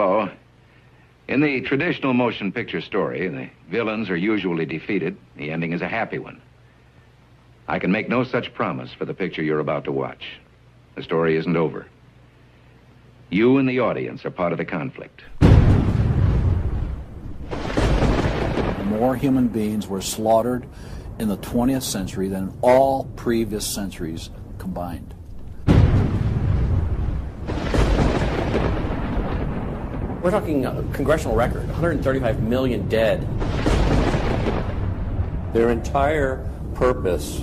Flo. In the traditional motion picture story, the villains are usually defeated. The ending is a happy one. I can make no such promise for the picture you're about to watch. The story isn't over. You and the audience are part of the conflict. More human beings were slaughtered in the 20th century than in all previous centuries combined. We're talking a congressional record, 135 million dead. Their entire purpose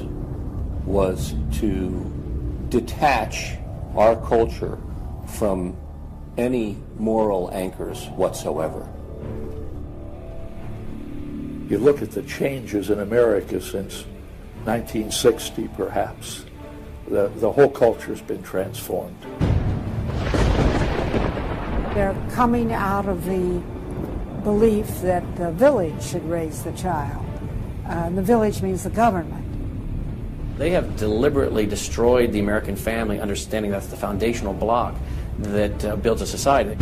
was to detach our culture from any moral anchors whatsoever. You look at the changes in America since 1960, perhaps. The whole culture's been transformed. They're coming out of the belief that the village should raise the child. The village means the government. They have deliberately destroyed the American family, understanding that's the foundational block that builds a society.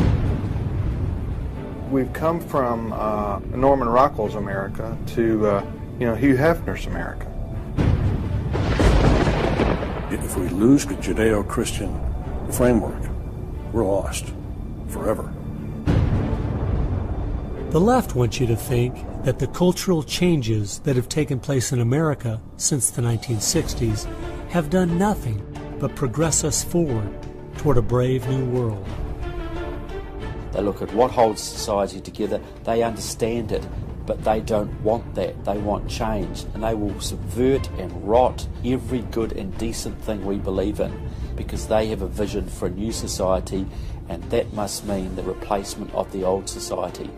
We've come from Norman Rockwell's America to Hugh Hefner's America. If we lose the Judeo-Christian framework, we're lost forever. The left wants you to think that the cultural changes that have taken place in America since the 1960s have done nothing but progress us forward toward a brave new world. They look at what holds society together, they understand it, but they don't want that. They want change, and they will subvert and rot every good and decent thing we believe in, because they have a vision for a new society, and that must mean the replacement of the old society.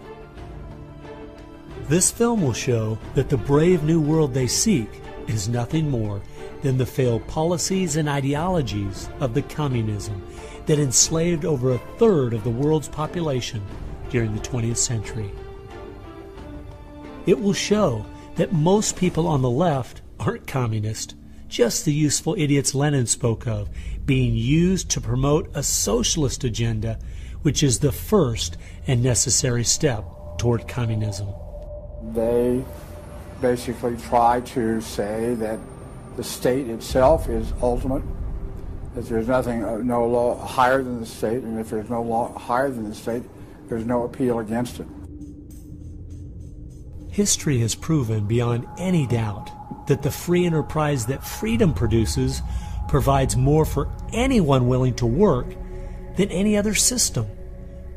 This film will show that the brave new world they seek is nothing more than the failed policies and ideologies of the communism that enslaved over a third of the world's population during the 20th century. It will show that most people on the left aren't communist, just the useful idiots Lenin spoke of, being used to promote a socialist agenda, which is the first and necessary step toward communism. They basically try to say that the state itself is ultimate, that there's nothing, no law higher than the state, and if there's no law higher than the state, there's no appeal against it. History has proven beyond any doubt that the free enterprise that freedom produces provides more for anyone willing to work than any other system.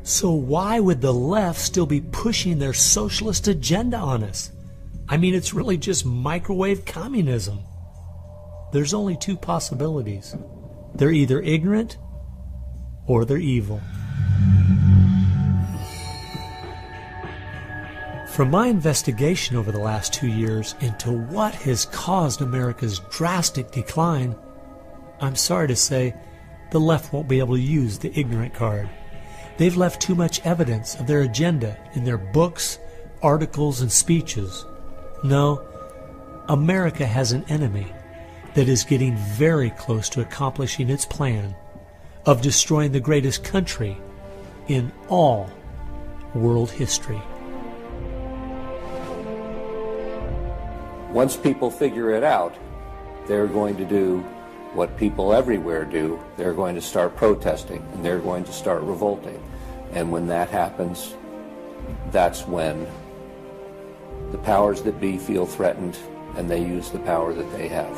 So why would the left still be pushing their socialist agenda on us? I mean, it's really just microwave communism. There's only two possibilities. They're either ignorant or they're evil. From my investigation over the last 2 years into what has caused America's drastic decline, I'm sorry to say the left won't be able to use the ignorant card. They've left too much evidence of their agenda in their books, articles, and speeches. No, America has an enemy that is getting very close to accomplishing its plan of destroying the greatest country in all world history. Once people figure it out, they're going to do what people everywhere do. They're going to start protesting, and they're going to start revolting. And when that happens, that's when the powers that be feel threatened, and they use the power that they have.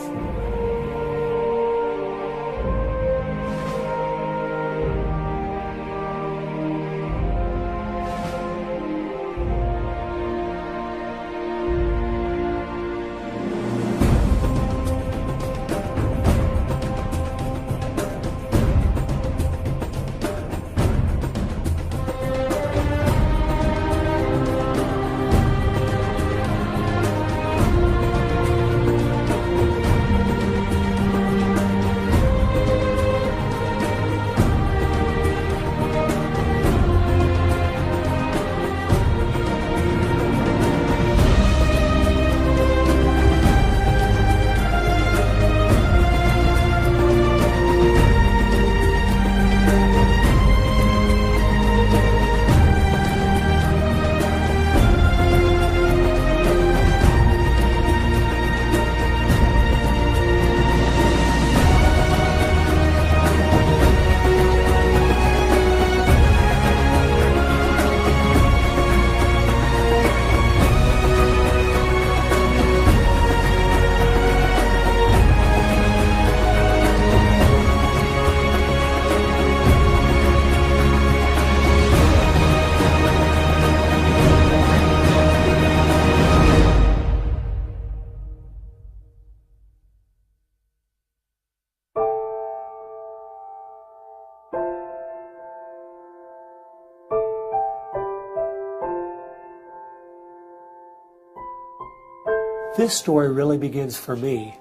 This story really begins for me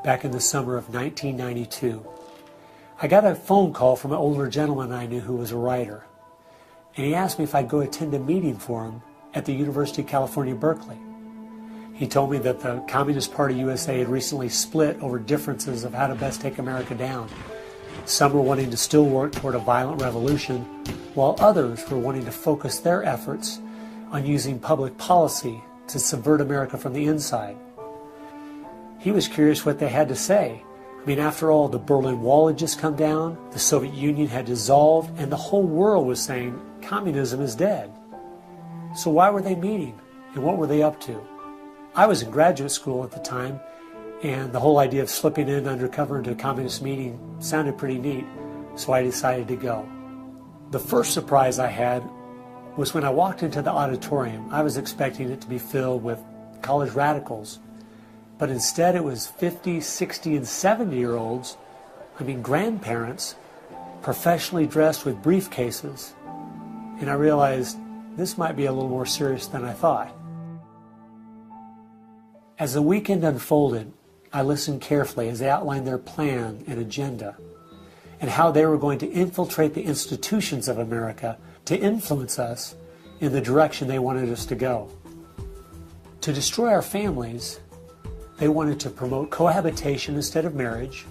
back in the summer of 1992. I got a phone call from an older gentleman I knew who was a writer, and he asked me if I'd go attend a meeting for him at the University of California, Berkeley. He told me that the Communist Party USA had recently split over differences of how to best take America down. Some were wanting to still work toward a violent revolution, while others were wanting to focus their efforts on using public policy to subvert America from the inside. He was curious what they had to say. I mean, after all, the Berlin Wall had just come down, the Soviet Union had dissolved, and the whole world was saying communism is dead. So why were they meeting, and what were they up to? I was in graduate school at the time, and the whole idea of slipping in undercover into a communist meeting sounded pretty neat, so I decided to go. The first surprise I had was when I walked into the auditorium. I was expecting it to be filled with college radicals, but instead it was 50, 60, and 70-year-olds, grandparents, professionally dressed with briefcases. And I realized this might be a little more serious than I thought. As the weekend unfolded, I listened carefully as they outlined their plan and agenda, and how they were going to infiltrate the institutions of America to influence us in the direction they wanted us to go. To destroy our families, they wanted to promote cohabitation instead of marriage.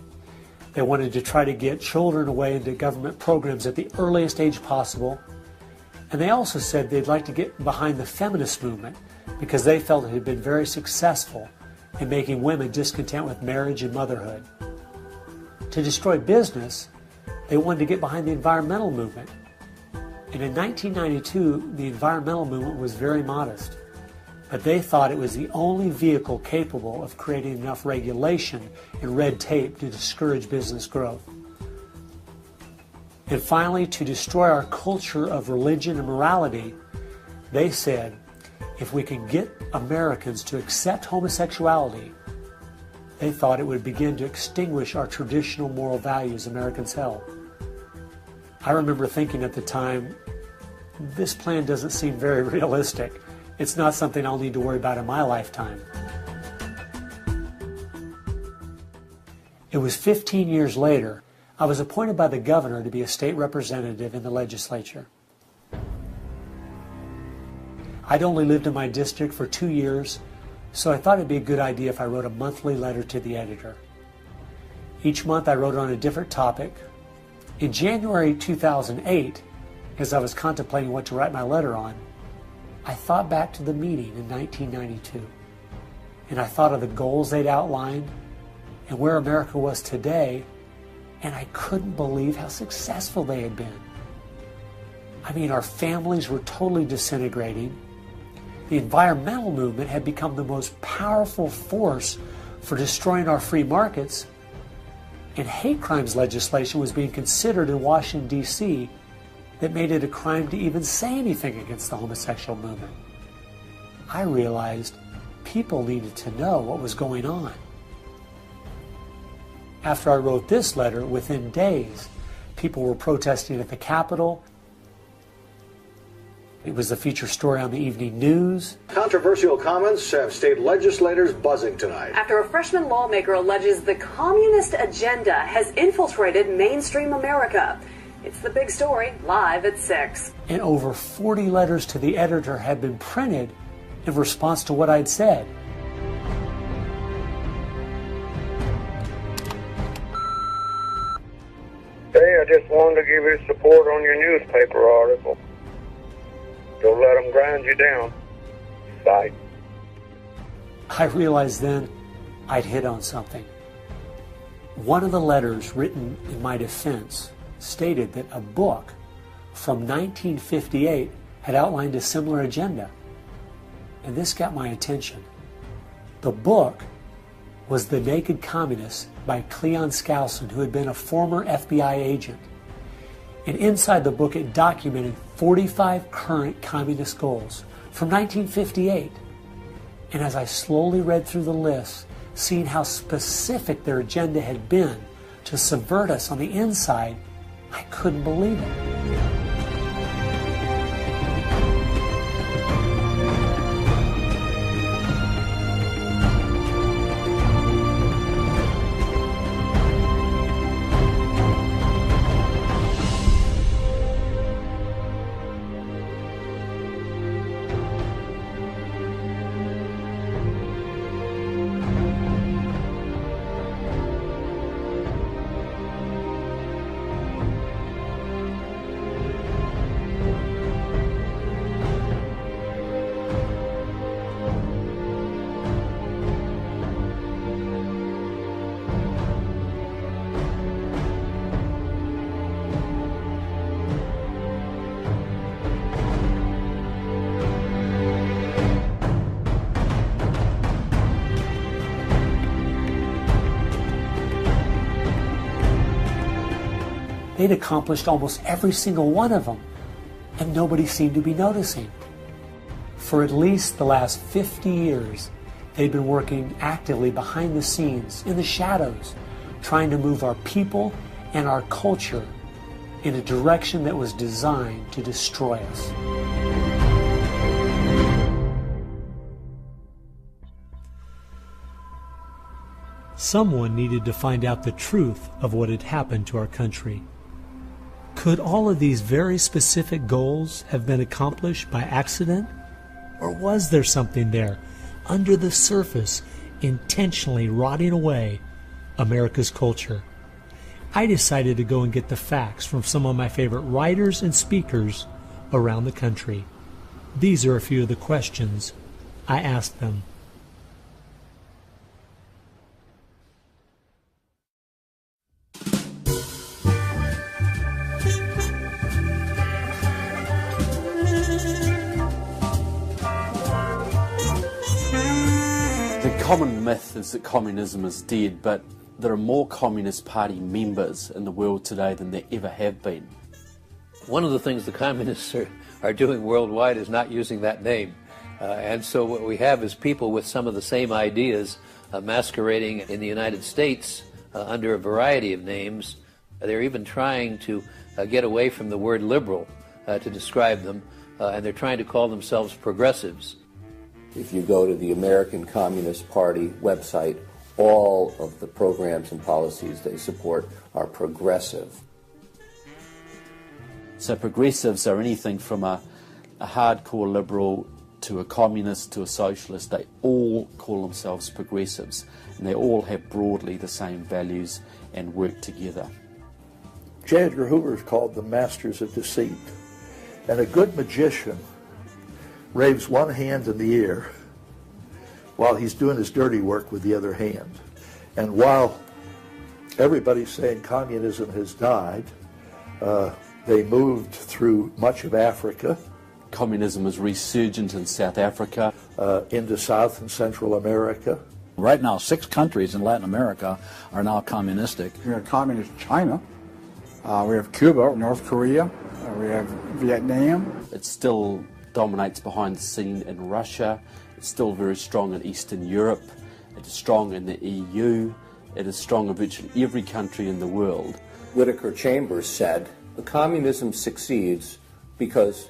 They wanted to try to get children away into government programs at the earliest age possible. And they also said they'd like to get behind the feminist movement because they felt it had been very successful in making women discontent with marriage and motherhood. To destroy business, they wanted to get behind the environmental movement. And in 1992, the environmental movement was very modest. But they thought it was the only vehicle capable of creating enough regulation and red tape to discourage business growth. And finally, to destroy our culture of religion and morality, they said, if we can get Americans to accept homosexuality, they thought it would begin to extinguish our traditional moral values Americans held. I remember thinking at the time, this plan doesn't seem very realistic. It's not something I'll need to worry about in my lifetime. It was 15 years later, I was appointed by the governor to be a state representative in the legislature. I'd only lived in my district for 2 years, so I thought it'd be a good idea if I wrote a monthly letter to the editor. Each month I wrote on a different topic. In January 2008, as I was contemplating what to write my letter on, I thought back to the meeting in 1992, and I thought of the goals they'd outlined and where America was today, and I couldn't believe how successful they had been. Our families were totally disintegrating. The environmental movement had become the most powerful force for destroying our free markets, and hate crimes legislation was being considered in Washington, D.C. that made it a crime to even say anything against the homosexual movement. I realized people needed to know what was going on. After I wrote this letter, within days, people were protesting at the Capitol. It was the feature story on the evening news. Controversial comments have state legislators buzzing tonight. After a freshman lawmaker alleges the communist agenda has infiltrated mainstream America. It's the big story, live at 6. And over 40 letters to the editor had been printed in response to what I'd said. Hey, I just wanted to give you support on your newspaper article. Don't let them grind you down. Bye. I realized then I'd hit on something. One of the letters written in my defense stated that a book from 1958 had outlined a similar agenda. And this got my attention. The book was The Naked Communist by Cleon Skousen, who had been a former FBI agent. And inside the book it documented 45 current communist goals from 1958. And as I slowly read through the list, seeing how specific their agenda had been to subvert us on the inside, I couldn't believe it. They'd accomplished almost every single one of them, and nobody seemed to be noticing. For at least the last 50 years, they'd been working actively behind the scenes, in the shadows, trying to move our people and our culture in a direction that was designed to destroy us. Someone needed to find out the truth of what had happened to our country. Could all of these very specific goals have been accomplished by accident? Or was there something there, under the surface, intentionally rotting away America's culture? I decided to go and get the facts from some of my favorite writers and speakers around the country. These are a few of the questions I asked them. The common myth is that communism is dead, but there are more Communist Party members in the world today than there ever have been. One of the things the communists are doing worldwide is not using that name. And so what we have is people with some of the same ideas masquerading in the United States under a variety of names. They're even trying to get away from the word liberal to describe them, and they're trying to call themselves progressives. If you go to the American Communist Party website, all of the programs and policies they support are progressive. So progressives are anything from a hardcore liberal to a communist to a socialist. They all call themselves progressives, and they all have broadly the same values and work together. J. Edgar Hoover is called the masters of deceit. And a good magician raves one hand in the air while he's doing his dirty work with the other hand. And while everybody's saying communism has died, they moved through much of Africa. Communism is resurgent in South Africa. Into South and Central America. Right now, 6 countries in Latin America are now communistic. We have communist China. We have Cuba, North Korea. We have Vietnam. It still dominates behind the scene in Russia. It's still very strong in Eastern Europe. It is strong in the EU. It is strong in virtually every country in the world. Whittaker Chambers said, the communism succeeds because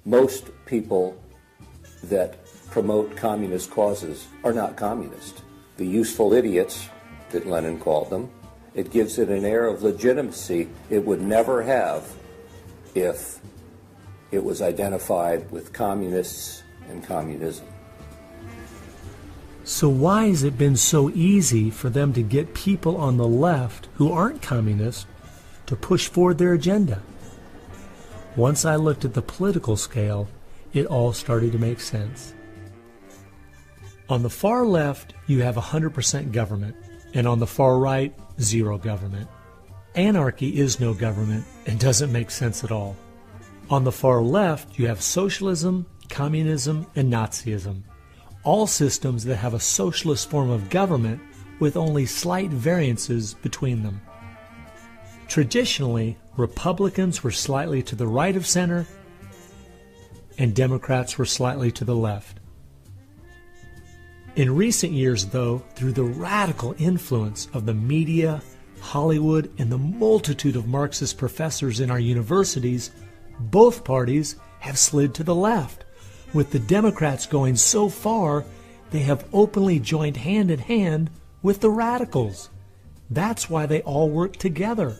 most people that promote communist causes are not communist. The useful idiots, that Lenin called them, it gives it an air of legitimacy it would never have if it was identified with communists and communism. So why has it been so easy for them to get people on the left who aren't communists to push forward their agenda? Once I looked at the political scale, it all started to make sense. On the far left, you have 100% government, and on the far right, zero government. Anarchy is no government and doesn't make sense at all. On the far left, you have socialism, communism, and Nazism. All systems that have a socialist form of government with only slight variances between them. Traditionally, Republicans were slightly to the right of center, and Democrats were slightly to the left. In recent years, though, through the radical influence of the media, Hollywood, and the multitude of Marxist professors in our universities, both parties have slid to the left, with the Democrats going so far they have openly joined hand in hand with the radicals. That's why they all work together.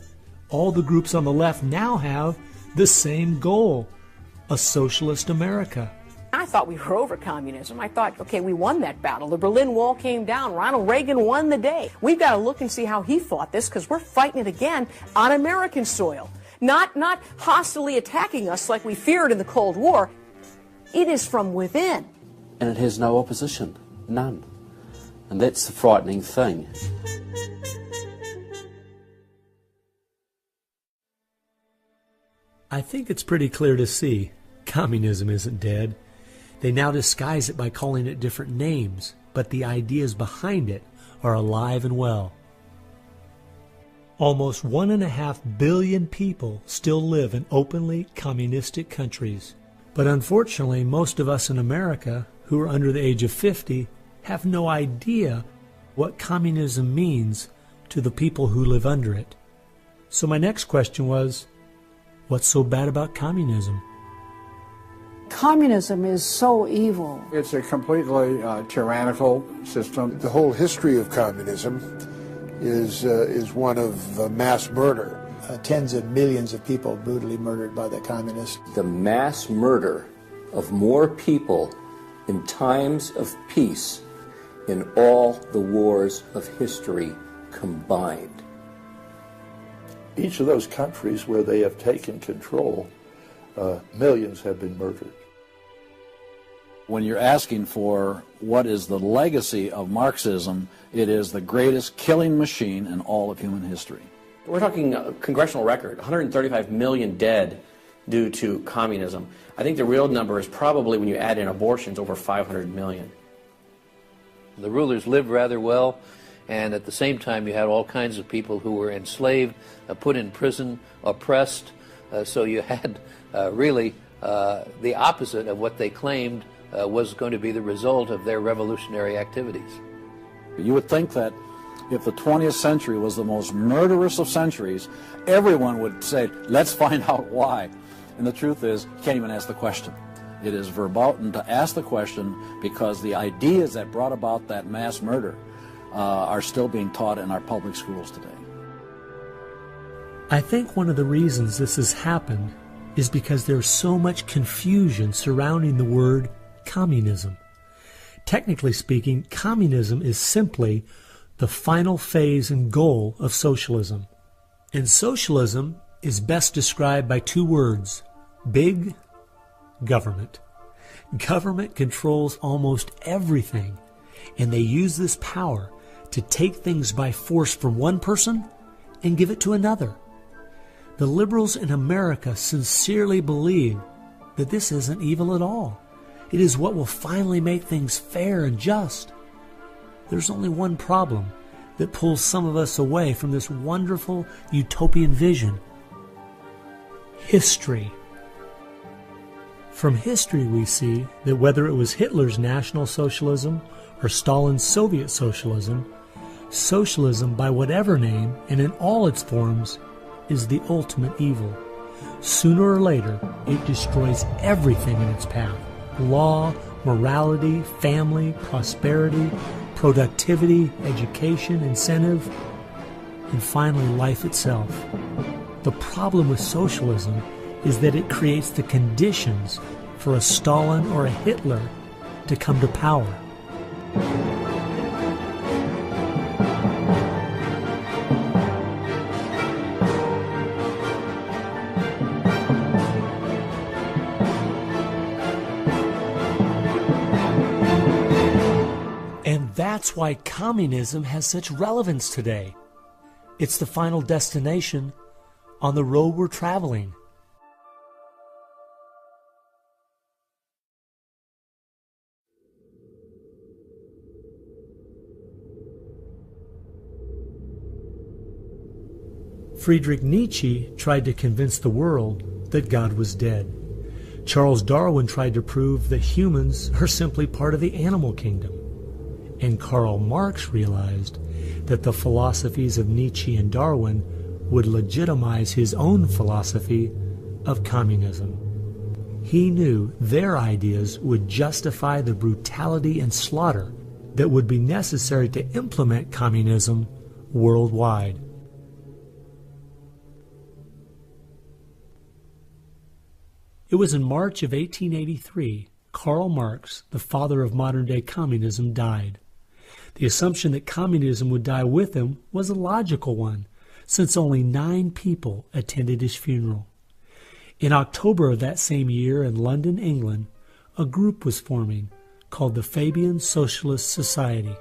All the groups on the left now have the same goal, a socialist America. I thought we were over communism. I thought, okay, we won that battle. The Berlin Wall came down. Ronald Reagan won the day. We've got to look and see how he fought this, because we're fighting it again on American soil. Not hostilely attacking us like we feared in the Cold War. It is from within. And it has no opposition. None. And that's the frightening thing. I think it's pretty clear to see communism isn't dead. They now disguise it by calling it different names, but the ideas behind it are alive and well. Almost 1.5 billion people still live in openly communistic countries. But unfortunately, most of us in America who are under the age of 50 have no idea what communism means to the people who live under it. So my next question was, what's so bad about communism? Communism is so evil. It's a completely tyrannical system. The whole history of communism is one of mass murder. Tens of millions of people brutally murdered by the communists. The mass murder of more people in times of peace in all the wars of history combined. Each of those countries where they have taken control, millions have been murdered. When you're asking for what is the legacy of Marxism, it is the greatest killing machine in all of human history. We're talking congressional record, 135 million dead due to communism. I think the real number is probably, when you add in abortions, over 500 million. The rulers lived rather well, and at the same time you had all kinds of people who were enslaved, put in prison, oppressed, so you had really the opposite of what they claimed was going to be the result of their revolutionary activities. You would think that if the 20th century was the most murderous of centuries, everyone would say, let's find out why. And the truth is, you can't even ask the question. It is verboten to ask the question because the ideas that brought about that mass murder are still being taught in our public schools today. I think one of the reasons this has happened is because there's so much confusion surrounding the word communism. Technically speaking, communism is simply the final phase and goal of socialism. And socialism is best described by two words: big government. Government controls almost everything, and they use this power to take things by force from one person and give it to another. The liberals in America sincerely believe that this isn't evil at all. It is what will finally make things fair and just. There's only one problem that pulls some of us away from this wonderful utopian vision: history. From history we see that whether it was Hitler's National Socialism or Stalin's Soviet Socialism, socialism by whatever name and in all its forms is the ultimate evil. Sooner or later, it destroys everything in its path: law, morality, family, prosperity, productivity, education, incentive, and finally life itself. The problem with socialism is that it creates the conditions for a Stalin or a Hitler to come to power. And that's why communism has such relevance today. It's the final destination on the road we're traveling. Friedrich Nietzsche tried to convince the world that God was dead. Charles Darwin tried to prove that humans are simply part of the animal kingdom. And Karl Marx realized that the philosophies of Nietzsche and Darwin would legitimize his own philosophy of communism. He knew their ideas would justify the brutality and slaughter that would be necessary to implement communism worldwide. It was in March of 1883, Karl Marx, the father of modern-day communism, died. The assumption that communism would die with him was a logical one, since only 9 people attended his funeral. In October of that same year in London, England, a group was forming called the Fabian Socialist Society.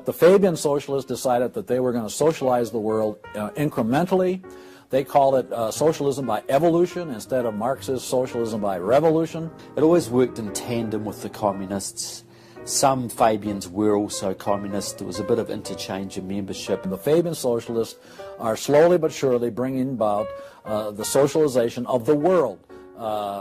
The Fabian Socialists decided that they were going to socialize the world incrementally. They called it socialism by evolution instead of Marxist socialism by revolution. It always worked in tandem with the communists. Some Fabians were also communists. There was a bit of interchange of membership. The Fabian socialists are slowly but surely bringing about the socialization of the world.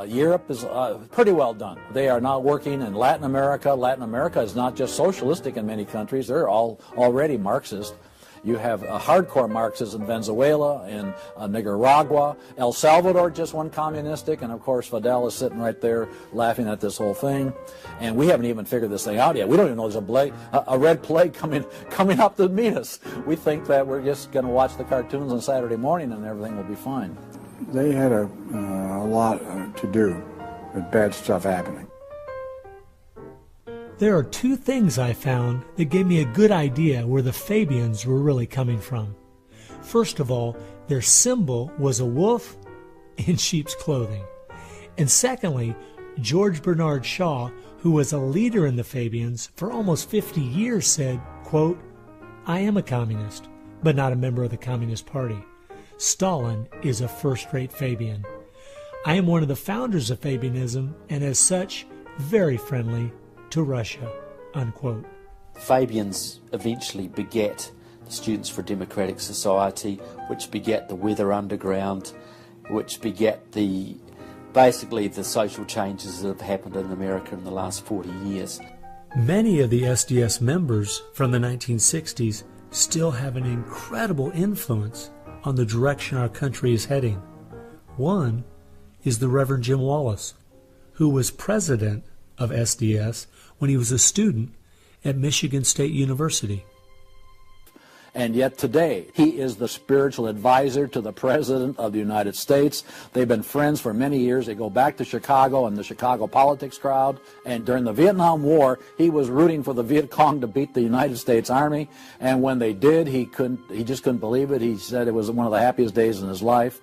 Europe is pretty well done. They are now working in Latin America. Latin America is not just socialistic in many countries. They're all already Marxist. You have hardcore Marxists in Venezuela, in Nicaragua. El Salvador just went communistic, and of course Fidel is sitting right there laughing at this whole thing. And we haven't even figured this thing out yet. We don't even know there's a red plague coming up to meet us. We think that we're just going to watch the cartoons on Saturday morning and everything will be fine. They had a lot to do with bad stuff happening. There are two things I found that gave me a good idea where the Fabians were really coming from. First of all, their symbol was a wolf in sheep's clothing. And secondly, George Bernard Shaw, who was a leader in the Fabians for almost 50 years, said, quote, "I am a communist, but not a member of the Communist Party. Stalin is a first-rate Fabian. I am one of the founders of Fabianism, and as such, very friendly to Russia," unquote. Fabians eventually begat the Students for a Democratic Society, which begat the Weather Underground, which begat basically the social changes that have happened in America in the last 40 years. Many of the SDS members from the 1960s still have an incredible influence on the direction our country is heading. One is the Reverend Jim Wallace, who was president of SDS when he was a student at Michigan State University. And yet today, he is the spiritual advisor to the President of the United States. They've been friends for many years. They go back to Chicago and the Chicago politics crowd. And during the Vietnam War, he was rooting for the Viet Cong to beat the United States Army. And when they did, he just couldn't believe it. He said it was one of the happiest days in his life.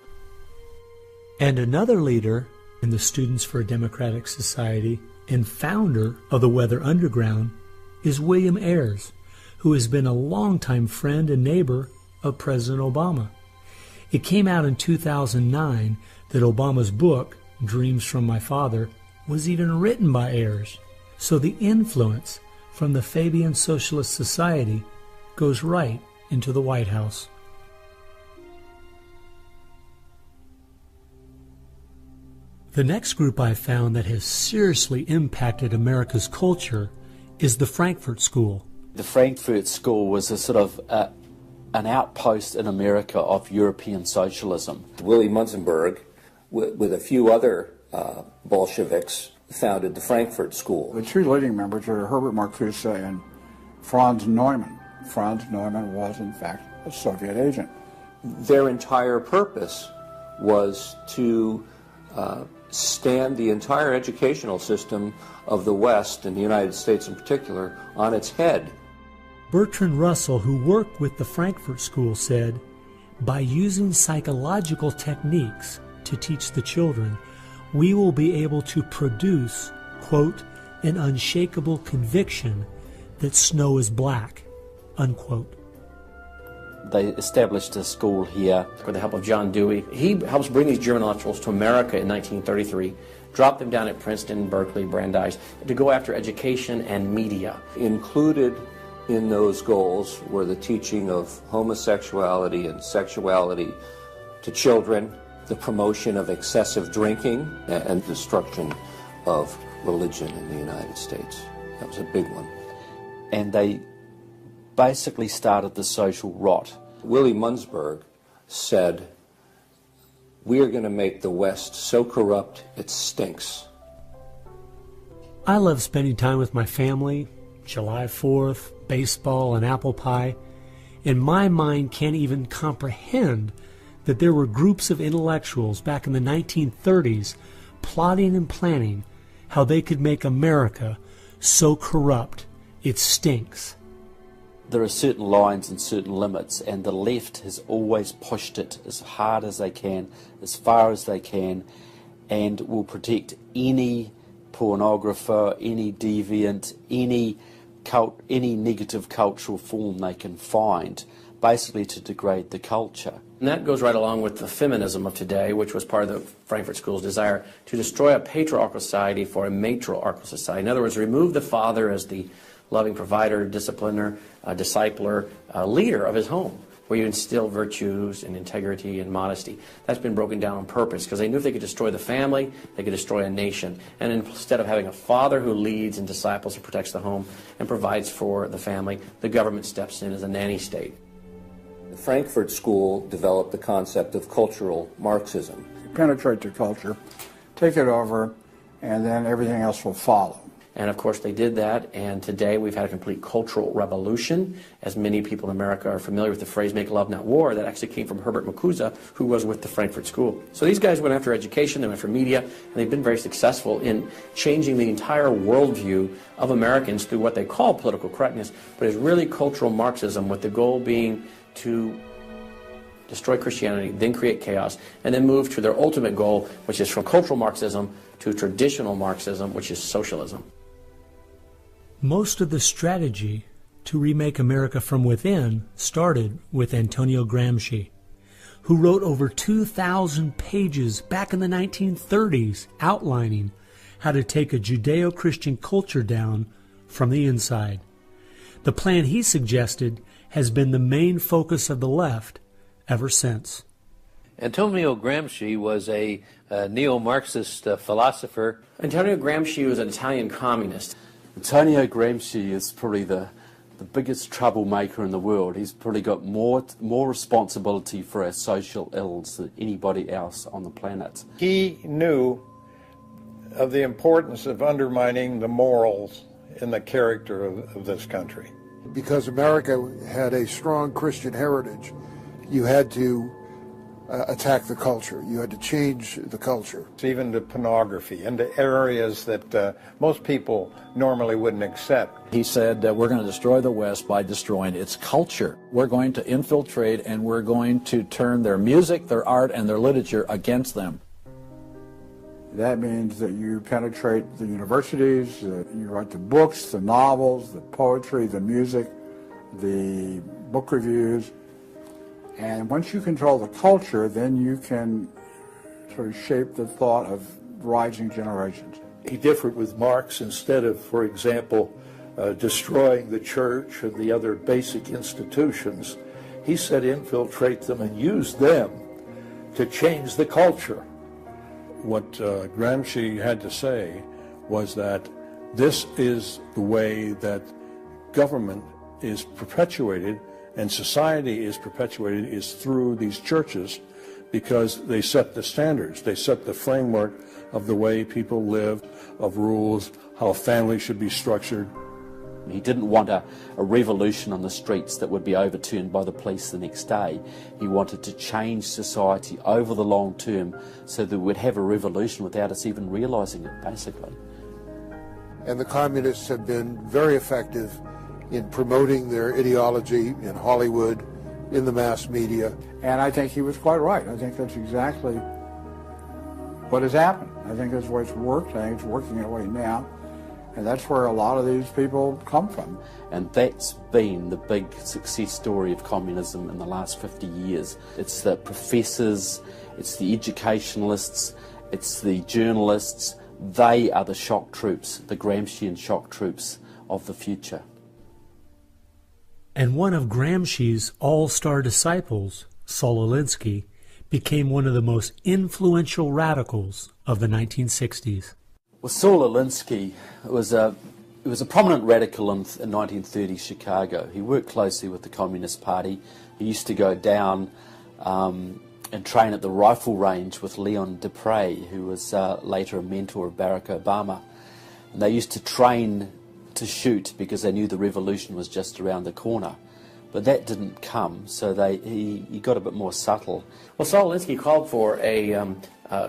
And another leader in the Students for a Democratic Society and founder of the Weather Underground is William Ayers, who has been a longtime friend and neighbor of President Obama. It came out in 2009 that Obama's book, Dreams from My Father, was even written by Ayers. So the influence from the Fabian Socialist Society goes right into the White House. The next group I found that has seriously impacted America's culture is the Frankfurt School. The Frankfurt School was a sort of an outpost in America of European socialism. Willy Munzenberg, with a few other Bolsheviks, founded the Frankfurt School. The two leading members are Herbert Marcuse and Franz Neumann. Franz Neumann was, in fact, a Soviet agent. Their entire purpose was to stand the entire educational system of the West, and the United States in particular, on its head. Bertrand Russell, who worked with the Frankfurt School, said, "By using psychological techniques to teach the children, we will be able to produce, quote, an unshakable conviction that snow is black," unquote. They established a school here. With the help of John Dewey. He helps bring these German intellectuals to America in 1933, drop them down at Princeton, Berkeley, Brandeis, to go after education and media. Included in those goals were the teaching of homosexuality and sexuality to children, the promotion of excessive drinking, and destruction of religion in the United States. That was a big one. And they basically started the social rot. Willy Munzenberg said, "We are going to make the West so corrupt it stinks." I love spending time with my family, July 4th, baseball, and apple pie, and my mind can't even comprehend that there were groups of intellectuals back in the 1930s plotting and planning how they could make America so corrupt it stinks. There are certain lines and certain limits, and the left has always pushed it as hard as they can, as far as they can, and will protect any pornographer, any deviant, any negative cultural form they can find. basically to degrade the culture. And that goes right along with the feminism of today, which was part of the Frankfurt School's desire to destroy a patriarchal society for a matriarchal society. In other words, remove the father as the loving provider, discipliner, discipler, leader of his home, where you instill virtues and integrity and modesty. That's been broken down on purpose because they knew if they could destroy the family, they could destroy a nation. And instead of having a father who leads and disciples and protects the home and provides for the family, the government steps in as a nanny state. The Frankfurt School developed the concept of cultural Marxism. Penetrate the culture, take it over, and then everything else will follow. And of course they did that, and today we've had a complete cultural revolution. As many people in America are familiar with the phrase "make love, not war," that actually came from Herbert Marcuse, who was with the Frankfurt School. So these guys went after education, they went after media, and they've been very successful in changing the entire worldview of Americans through what they call political correctness, but it's really cultural Marxism, with the goal being to destroy Christianity, then create chaos, and then move to their ultimate goal, which is from cultural Marxism to traditional Marxism, which is socialism. Most of the strategy to remake America from within started with Antonio Gramsci, who wrote over 2,000 pages back in the 1930s outlining how to take a Judeo-Christian culture down from the inside. The plan he suggested has been the main focus of the left ever since. Antonio Gramsci was a neo-Marxist philosopher. Antonio Gramsci was an Italian communist. Antonio Gramsci is probably the biggest troublemaker in the world. He's probably got more responsibility for our social ills than anybody else on the planet. He knew of the importance of undermining the morals in the character of this country. Because America had a strong Christian heritage, you had to attack the culture. You had to change the culture. Even to pornography, into areas that most people normally wouldn't accept. He said that we're going to destroy the West by destroying its culture. We're going to infiltrate and we're going to turn their music, their art, and their literature against them. That means that you penetrate the universities, you write the books, the novels, the poetry, the music, the book reviews. And once you control the culture, then you can sort of shape the thought of rising generations. He differed with Marx. Instead of, for example, destroying the church and the other basic institutions, he said infiltrate them and use them to change the culture. What Gramsci had to say was that this is the way that government is perpetuated and society is perpetuated is through these churches, because they set the standards, they set the framework of the way people live, of rules, how a family should be structured. He didn't want a revolution on the streets that would be overturned by the police the next day. He wanted to change society over the long term so that we'd have a revolution without us even realizing it, basically. And the communists have been very effective in promoting their ideology in Hollywood, in the mass media. And I think he was quite right. I think that's exactly what has happened. I think that's the way it's worked. I think it's working that way now. And that's where a lot of these people come from. And that's been the big success story of communism in the last 50 years. It's the professors, it's the educationalists, it's the journalists. They are the shock troops, the Gramscian shock troops of the future. And one of Gramsci's all-star disciples, Saul Alinsky, became one of the most influential radicals of the 1960s. Well, Saul Alinsky was a prominent radical in 1930 Chicago. He worked closely with the Communist Party. He used to go down and train at the rifle range with Leon Dupre, who was later a mentor of Barack Obama. And they used to train to shoot because they knew the revolution was just around the corner. But that didn't come, so he got a bit more subtle. Well, Saul Alinsky called for a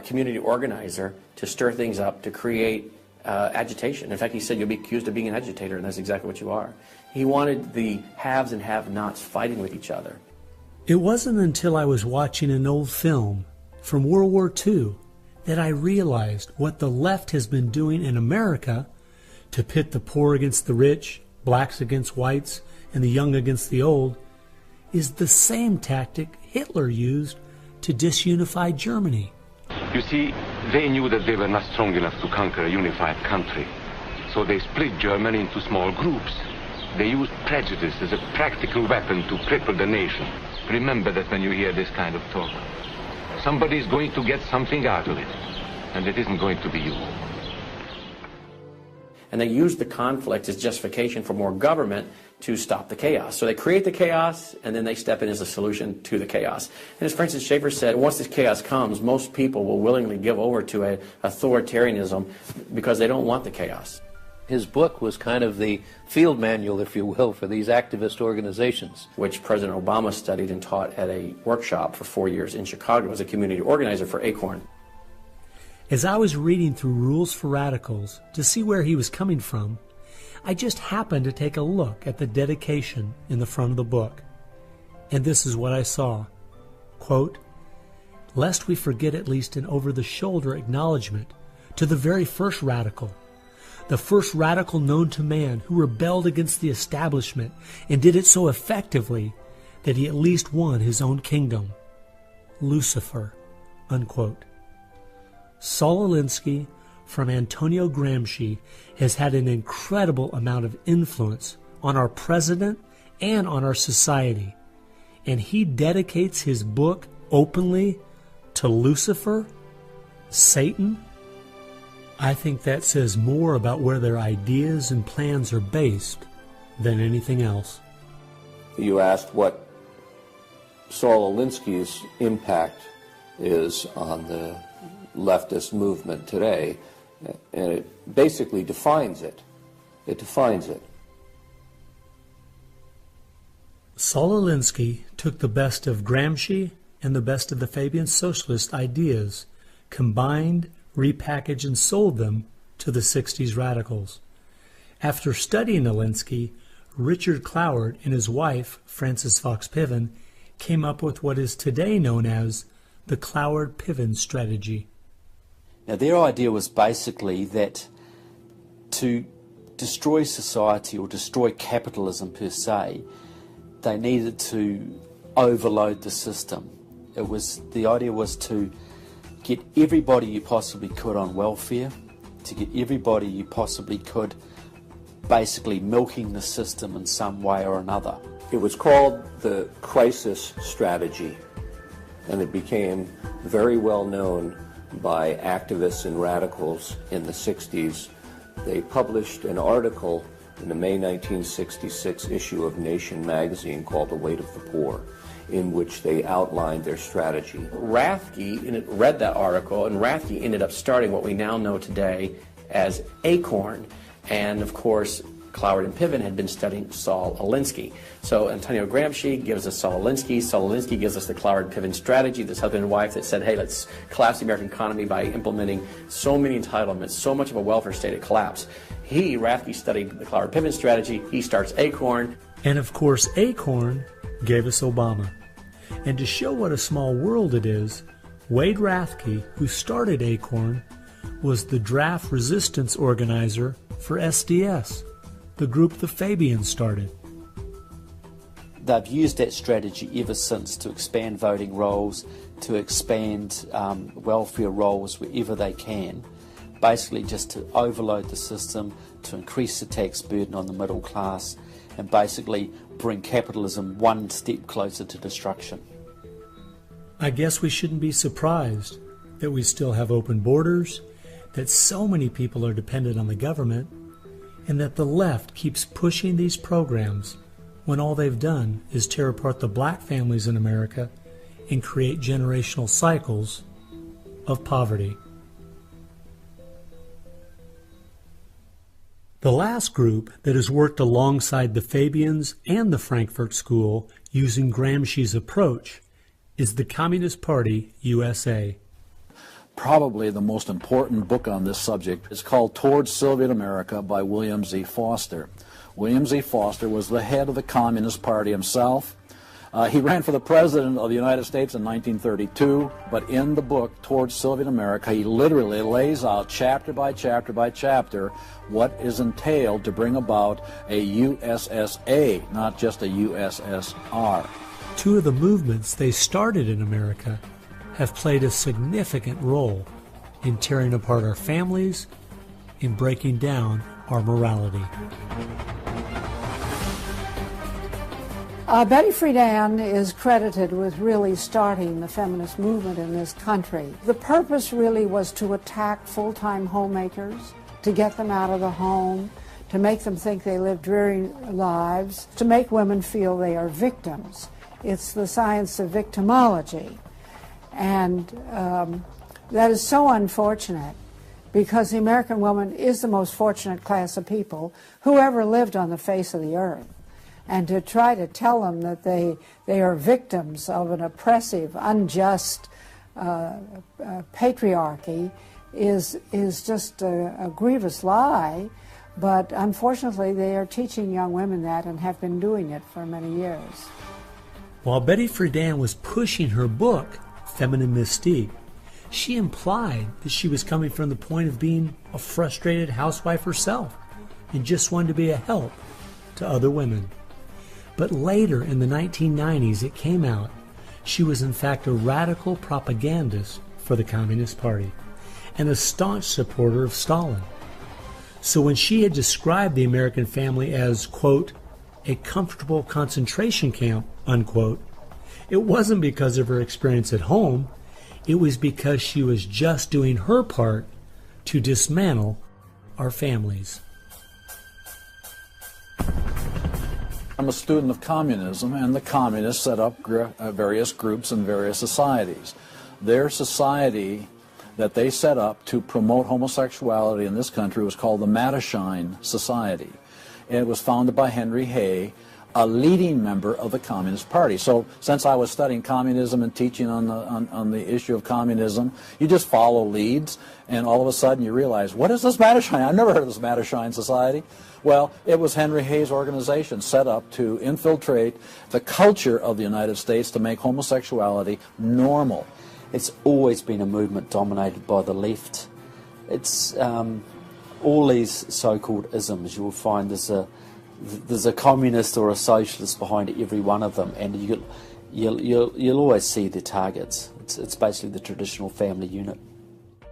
community organizer to stir things up, to create agitation. In fact, he said, you'll be accused of being an agitator, and that's exactly what you are. He wanted the haves and have-nots fighting with each other. It wasn't until I was watching an old film from World War II that I realized what the left has been doing in America to pit the poor against the rich, blacks against whites, and the young against the old, is the same tactic Hitler used to disunify Germany. You see, they knew that they were not strong enough to conquer a unified country. So they split Germany into small groups. They used prejudice as a practical weapon to cripple the nation. Remember that when you hear this kind of talk. Somebody's going to get something out of it, and it isn't going to be you. And they use the conflict as justification for more government to stop the chaos. So they create the chaos, and then they step in as a solution to the chaos. And as Francis Schaeffer said, once this chaos comes, most people will willingly give over to an authoritarianism because they don't want the chaos. His book was kind of the field manual, if you will, for these activist organizations. Which President Obama studied and taught at a workshop for 4 years in Chicago as a community organizer for Acorn. As I was reading through Rules for Radicals to see where he was coming from, I just happened to take a look at the dedication in the front of the book. And this is what I saw. Quote, "Lest we forget at least an over-the-shoulder acknowledgement to the very first radical, the first radical known to man who rebelled against the establishment and did it so effectively that he at least won his own kingdom. Lucifer." Unquote. Saul Alinsky from Antonio Gramsci has had an incredible amount of influence on our president and on our society, and he dedicates his book openly to Lucifer, Satan. I think that says more about where their ideas and plans are based than anything else. You asked what Saul Alinsky's impact is on the leftist movement today, and it basically defines it. It defines it. Saul Alinsky took the best of Gramsci and the best of the Fabian socialist ideas, combined, repackaged, and sold them to the 60s radicals. After studying Alinsky, Richard Cloward and his wife, Frances Fox Piven, came up with what is today known as the Cloward-Piven strategy. Now, their idea was basically that to destroy society or destroy capitalism per se, they needed to overload the system. The idea was to get everybody you possibly could on welfare, to get everybody you possibly could basically milking the system in some way or another. It was called the crisis strategy, and it became very well known by activists and radicals in the 60s. They published an article in the May 1966 issue of Nation magazine called The Weight of the Poor, in which they outlined their strategy. Rathke read that article, and Rathke ended up starting what we now know today as Acorn, and of course Cloward and Piven had been studying Saul Alinsky. So Antonio Gramsci gives us Saul Alinsky. Saul Alinsky gives us the Cloward-Piven strategy, this husband and wife that said, hey, let's collapse the American economy by implementing so many entitlements, so much of a welfare state at collapse. Rathke studied the Cloward-Piven strategy. He starts Acorn. And of course, Acorn gave us Obama. And to show what a small world it is, Wade Rathke, who started Acorn, was the draft resistance organizer for SDS, the group the Fabians started. They've used that strategy ever since to expand voting rolls, to expand welfare rolls wherever they can, basically just to overload the system, to increase the tax burden on the middle class, and basically bring capitalism one step closer to destruction. I guess we shouldn't be surprised that we still have open borders, that so many people are dependent on the government, and that the left keeps pushing these programs when all they've done is tear apart the black families in America and create generational cycles of poverty. The last group that has worked alongside the Fabians and the Frankfurt School using Gramsci's approach is the Communist Party USA. Probably the most important book on this subject is called Towards Soviet America by William Z. Foster. William Z. Foster was the head of the Communist Party himself. He ran for the President of the United States in 1932, but in the book Towards Soviet America, he literally lays out chapter by chapter by chapter what is entailed to bring about a USSA, not just a USSR. Two of the movements they started in America have played a significant role in tearing apart our families, in breaking down our morality. Betty Friedan is credited with really starting the feminist movement in this country. The purpose really was to attack full-time homemakers, to get them out of the home, to make them think they live dreary lives, to make women feel they are victims. It's the science of victimology. And that is so unfortunate, because the American woman is the most fortunate class of people who ever lived on the face of the earth. And to try to tell them that they are victims of an oppressive, unjust patriarchy is just a grievous lie. But unfortunately, they are teaching young women that and have been doing it for many years. While Betty Friedan was pushing her book, Feminine Mystique, she implied that she was coming from the point of being a frustrated housewife herself and just wanted to be a help to other women. But later, in the 1990s, it came out she was in fact a radical propagandist for the Communist Party and a staunch supporter of Stalin. So when she had described the American family as, quote, a comfortable concentration camp, unquote, it wasn't because of her experience at home. It was because she was just doing her part to dismantle our families. I'm a student of communism, and the communists set up various groups and various societies. Their society that they set up to promote homosexuality in this country was called the Mattachine Society. And it was founded by Henry Hay, a leading member of the Communist Party. So since I was studying communism and teaching on the issue of communism, you just follow leads, and all of a sudden you realize, what is this Mattachine? I've never heard of this Mattachine Society. Well, it was Henry Hay's organization set up to infiltrate the culture of the United States to make homosexuality normal. It's always been a movement dominated by the left. It's all these so-called isms. You will find there's a communist or a socialist behind every one of them, and you'll always see their targets. It's basically the traditional family unit.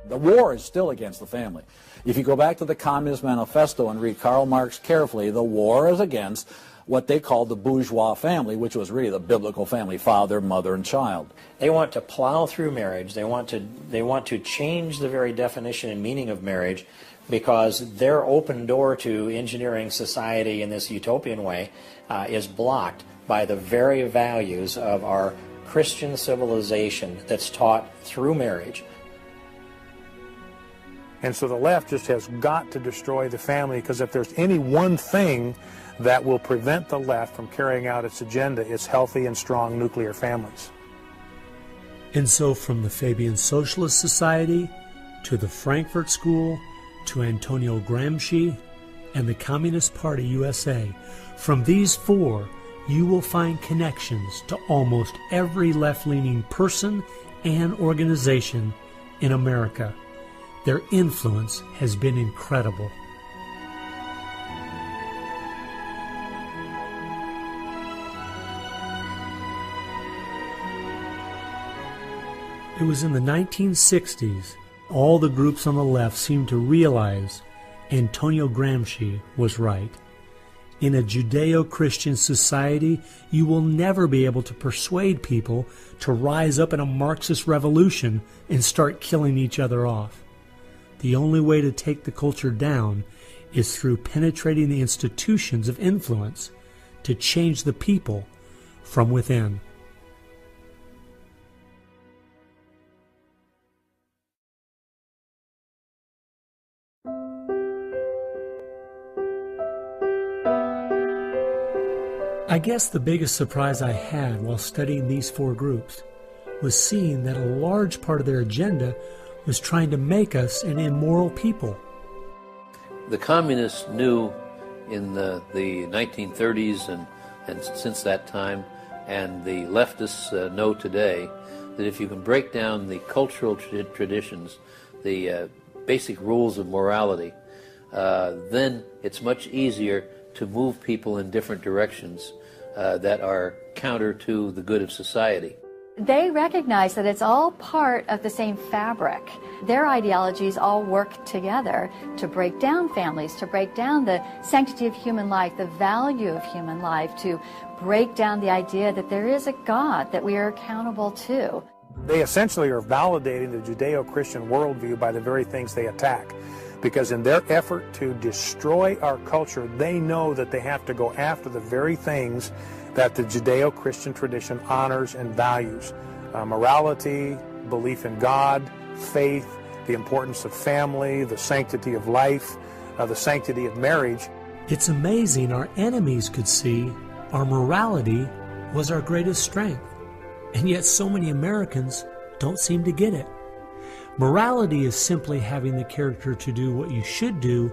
The war is still against the family. If you go back to the Communist Manifesto and read Karl Marx carefully, the war is against what they called the bourgeois family, which was really the biblical family, father, mother, and child. They want to plow through marriage. They want to change the very definition and meaning of marriage, because their open door to engineering society in this utopian way is blocked by the very values of our Christian civilization that's taught through marriage. And so the left just has got to destroy the family, because if there's any one thing that will prevent the left from carrying out its agenda, it's healthy and strong nuclear families. And so from the Fabian Socialist Society to the Frankfurt School to Antonio Gramsci and the Communist Party USA, from these four you will find connections to almost every left-leaning person and organization in America. Their influence has been incredible. It was in the 1960s all the groups on the left seemed to realize Antonio Gramsci was right. In a Judeo-Christian society, you will never be able to persuade people to rise up in a Marxist revolution and start killing each other off. The only way to take the culture down is through penetrating the institutions of influence to change the people from within. I guess the biggest surprise I had while studying these four groups was seeing that a large part of their agenda was trying to make us an immoral people. The communists knew in the 1930s and since that time, and the leftists know today, that if you can break down the cultural traditions, the basic rules of morality, then it's much easier to move people in different directions that are counter to the good of society. They recognize that it's all part of the same fabric. Their ideologies all work together to break down families, to break down the sanctity of human life, the value of human life, to break down the idea that there is a God that we are accountable to. They essentially are validating the Judeo-Christian worldview by the very things they attack. Because in their effort to destroy our culture, they know that they have to go after the very things that the Judeo-Christian tradition honors and values. Morality, belief in God, faith, the importance of family, the sanctity of life, the sanctity of marriage. It's amazing our enemies could see our morality was our greatest strength. And yet so many Americans don't seem to get it. Morality is simply having the character to do what you should do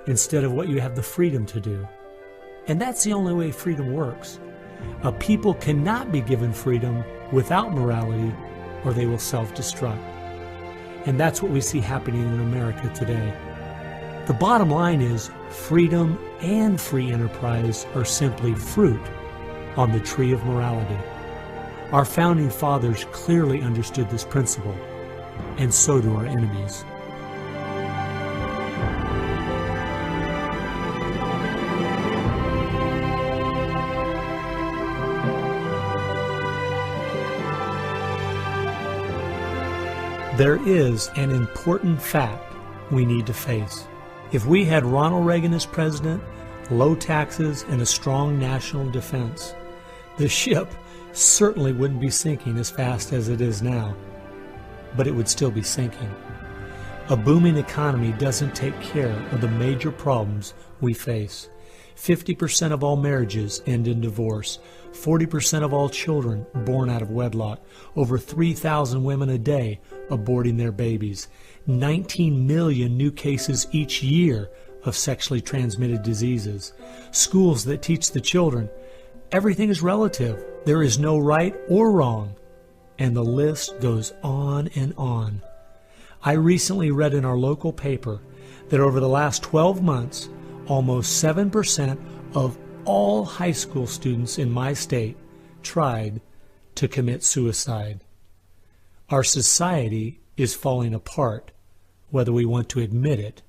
instead of what you have the freedom to do. And that's the only way freedom works. A people cannot be given freedom without morality, or they will self-destruct. And that's what we see happening in America today. The bottom line is freedom and free enterprise are simply fruit on the tree of morality. Our founding fathers clearly understood this principle, and so do our enemies. There is an important fact we need to face. If we had Ronald Reagan as president, low taxes, and a strong national defense, the ship certainly wouldn't be sinking as fast as it is now, but it would still be sinking. A booming economy doesn't take care of the major problems we face. 50% of all marriages end in divorce. 40% of all children born out of wedlock. Over 3,000 women a day aborting their babies. 19 million new cases each year of sexually transmitted diseases. Schools that teach the children everything is relative. There is no right or wrong. And the list goes on and on. I recently read in our local paper that over the last 12 months, almost 7% of all high school students in my state tried to commit suicide. Our society is falling apart, whether we want to admit it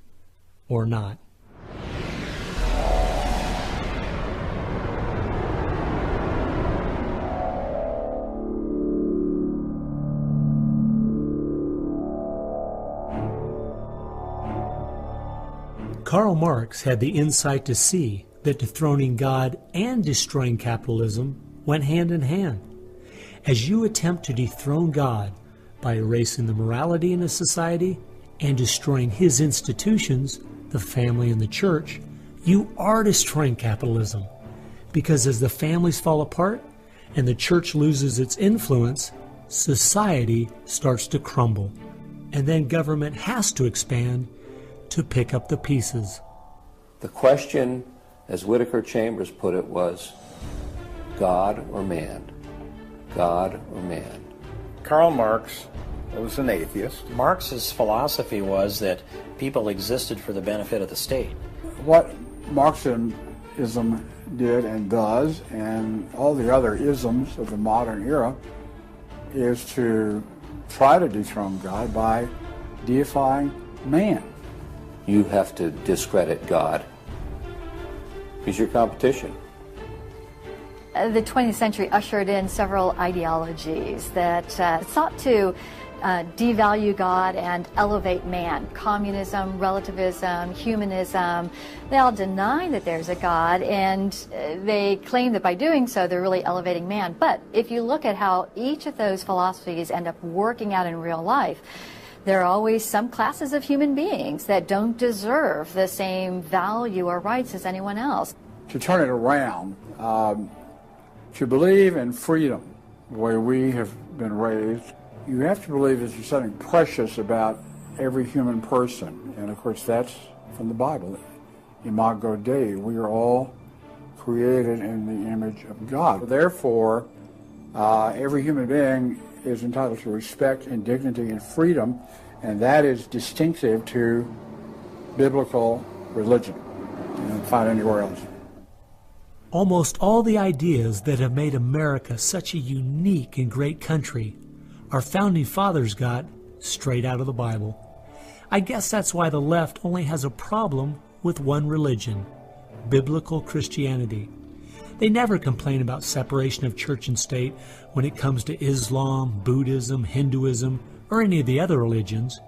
or not. Karl Marx had the insight to see that dethroning God and destroying capitalism went hand in hand. As you attempt to dethrone God by erasing the morality in a society and destroying his institutions, the family and the church, you are destroying capitalism. Because as the families fall apart and the church loses its influence, society starts to crumble. And then government has to expand to pick up the pieces. The question, as Whittaker Chambers put it, was God or man? God or man? Karl Marx was an atheist. Marx's philosophy was that people existed for the benefit of the state. What Marxism did and does, and all the other isms of the modern era, is to try to dethrone God by deifying man. You have to discredit God. He's your competition. The 20th century ushered in several ideologies that sought to devalue God and elevate man. Communism, relativism, humanism, they all deny that there's a God, and they claim that by doing so they're really elevating man. But if you look at how each of those philosophies end up working out in real life, there are always some classes of human beings that don't deserve the same value or rights as anyone else. To turn it around, to believe in freedom, the way we have been raised, you have to believe that there's something precious about every human person. And of course that's from the Bible. Imago Dei, we are all created in the image of God. Therefore, every human being is entitled to respect and dignity and freedom, and that is distinctive to biblical religion. You don't find anywhere else. Almost all the ideas that have made America such a unique and great country our founding fathers got straight out of the Bible. I guess that's why the left only has a problem with one religion, biblical Christianity. They never complain about separation of church and state when it comes to Islam, Buddhism, Hinduism, or any of the other religions.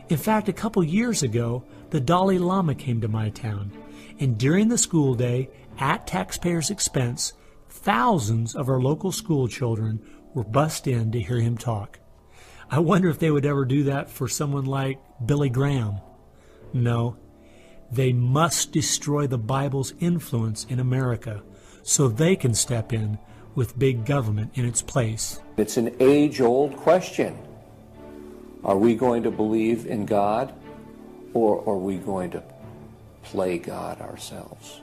In fact, a couple years ago, the Dalai Lama came to my town, and during the school day, at taxpayers' expense, thousands of our local school children were bussed in to hear him talk. I wonder if they would ever do that for someone like Billy Graham. No, they must destroy the Bible's influence in America so they can step in with big government in its place. It's an age-old question. Are we going to believe in God, or are we going to play God ourselves?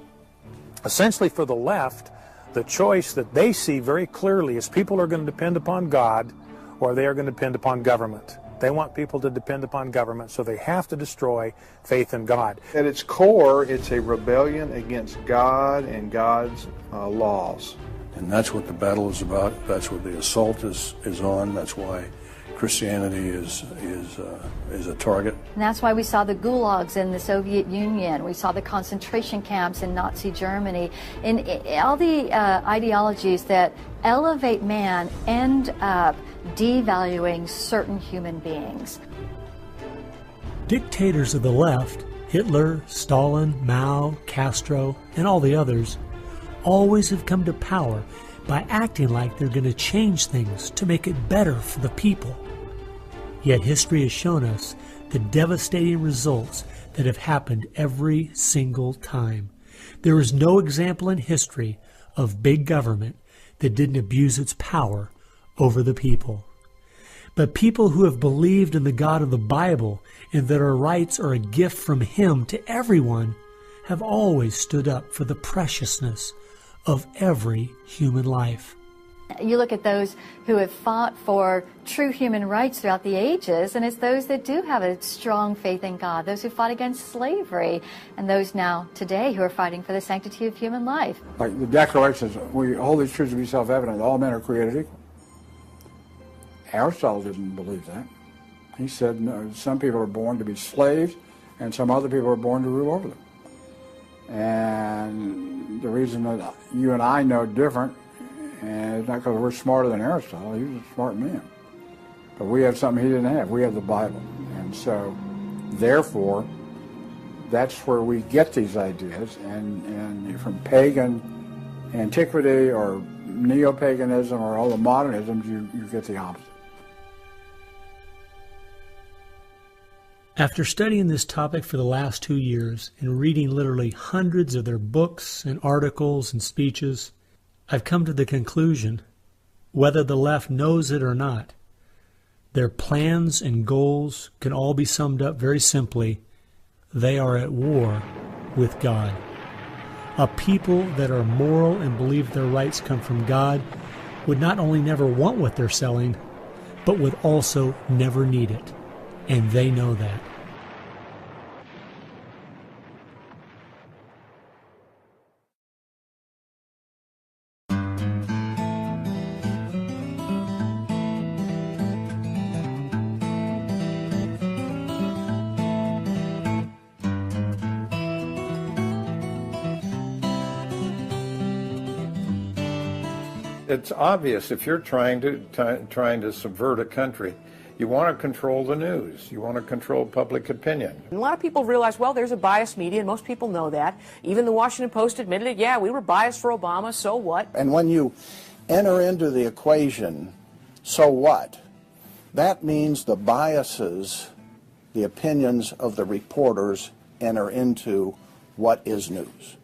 Essentially, for the left, the choice that they see very clearly is people are going to depend upon God or they are going to depend upon government. They want people to depend upon government, so they have to destroy faith in God. At its core, it's a rebellion against God and God's laws. And that's what the battle is about. That's what the assault is on. That's why Christianity is a target. And that's why we saw the gulags in the Soviet Union. We saw the concentration camps in Nazi Germany. And all the ideologies that elevate man end up devaluing certain human beings. Dictators of the left, Hitler, Stalin, Mao, Castro, and all the others, always have come to power by acting like they're going to change things to make it better for the people. Yet history has shown us the devastating results that have happened every single time. There is no example in history of big government that didn't abuse its power over the people. But people who have believed in the God of the Bible and that our rights are a gift from Him to everyone have always stood up for the preciousness of every human life. You look at those who have fought for true human rights throughout the ages, and it's those that do have a strong faith in God, those who fought against slavery, and those now today who are fighting for the sanctity of human life. Like the Declaration says, we hold these truths to be self-evident, all men are created equal. Aristotle didn't believe that. He said no, some people are born to be slaves, and some other people are born to rule over them. And the reason that you and I know different, and it's not because we're smarter than Aristotle, he was a smart man. But we have something he didn't have. We have the Bible. And so, therefore, that's where we get these ideas. And from pagan antiquity or neo-paganism or all the modernisms, you get the opposite. After studying this topic for the last 2 years and reading literally hundreds of their books and articles and speeches, I've come to the conclusion, whether the left knows it or not, their plans and goals can all be summed up very simply. They are at war with God. A people that are moral and believe their rights come from God would not only never want what they're selling, but would also never need it. And they know that. It's obvious if you're trying to subvert a country, you want to control the news. You want to control public opinion. A lot of people realize, well, there's a biased media, and most people know that. Even the Washington Post admitted it. Yeah, we were biased for Obama, so what? And when you enter into the equation, so what? That means the biases, the opinions of the reporters enter into what is news.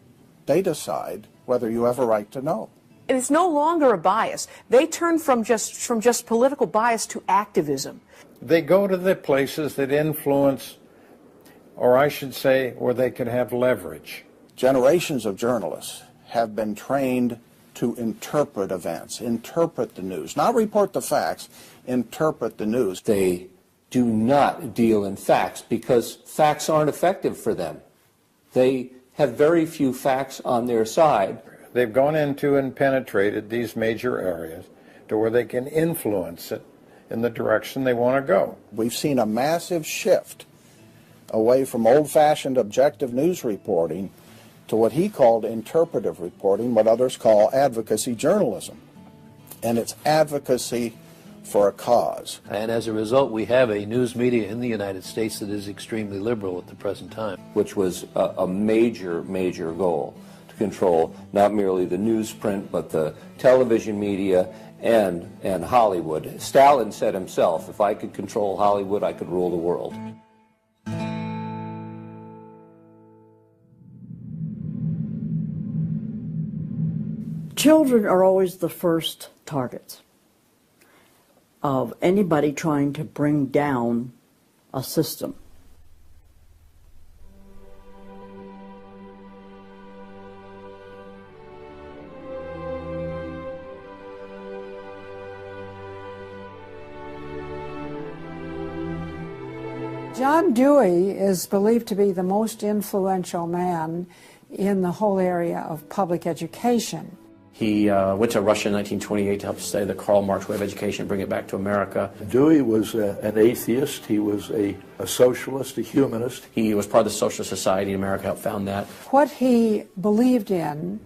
They decide whether you have a right to know. And it's no longer a bias. They turn from just political bias to activism. They go to the places that influence, or I should say, where they can have leverage. Generations of journalists have been trained to interpret events, interpret the news, not report the facts, interpret the news. They do not deal in facts because facts aren't effective for them. They have very few facts on their side. They've gone into and penetrated these major areas to where they can influence it in the direction they want to go. We've seen a massive shift away from old-fashioned objective news reporting to what he called interpretive reporting, what others call advocacy journalism. And it's advocacy for a cause. And as a result, we have a news media in the United States that is extremely liberal at the present time. Which was a major, major goal, to control not merely the newsprint, but the television media and Hollywood. Stalin said himself, if I could control Hollywood, I could rule the world. Children are always the first targets of anybody trying to bring down a system. John Dewey is believed to be the most influential man in the whole area of public education. He went to Russia in 1928 to help study the Karl Marx way of education and bring it back to America. Dewey was an atheist. He was a socialist, a humanist. He was part of the Socialist Society in America, helped found that. What he believed in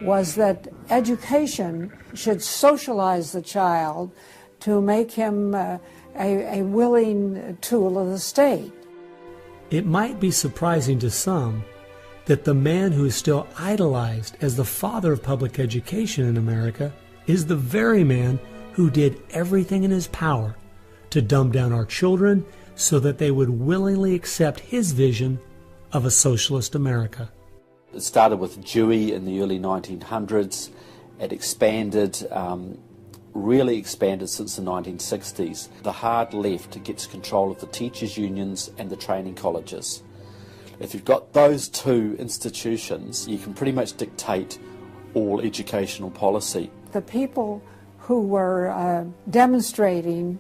was that education should socialize the child to make him a willing tool of the state. It might be surprising to some that the man who is still idolized as the father of public education in America is the very man who did everything in his power to dumb down our children so that they would willingly accept his vision of a socialist America. It started with Dewey in the early 1900s. It expanded, really expanded since the 1960s. The hard left gets control of the teachers' unions and the training colleges. If you've got those two institutions, you can pretty much dictate all educational policy. The people who were demonstrating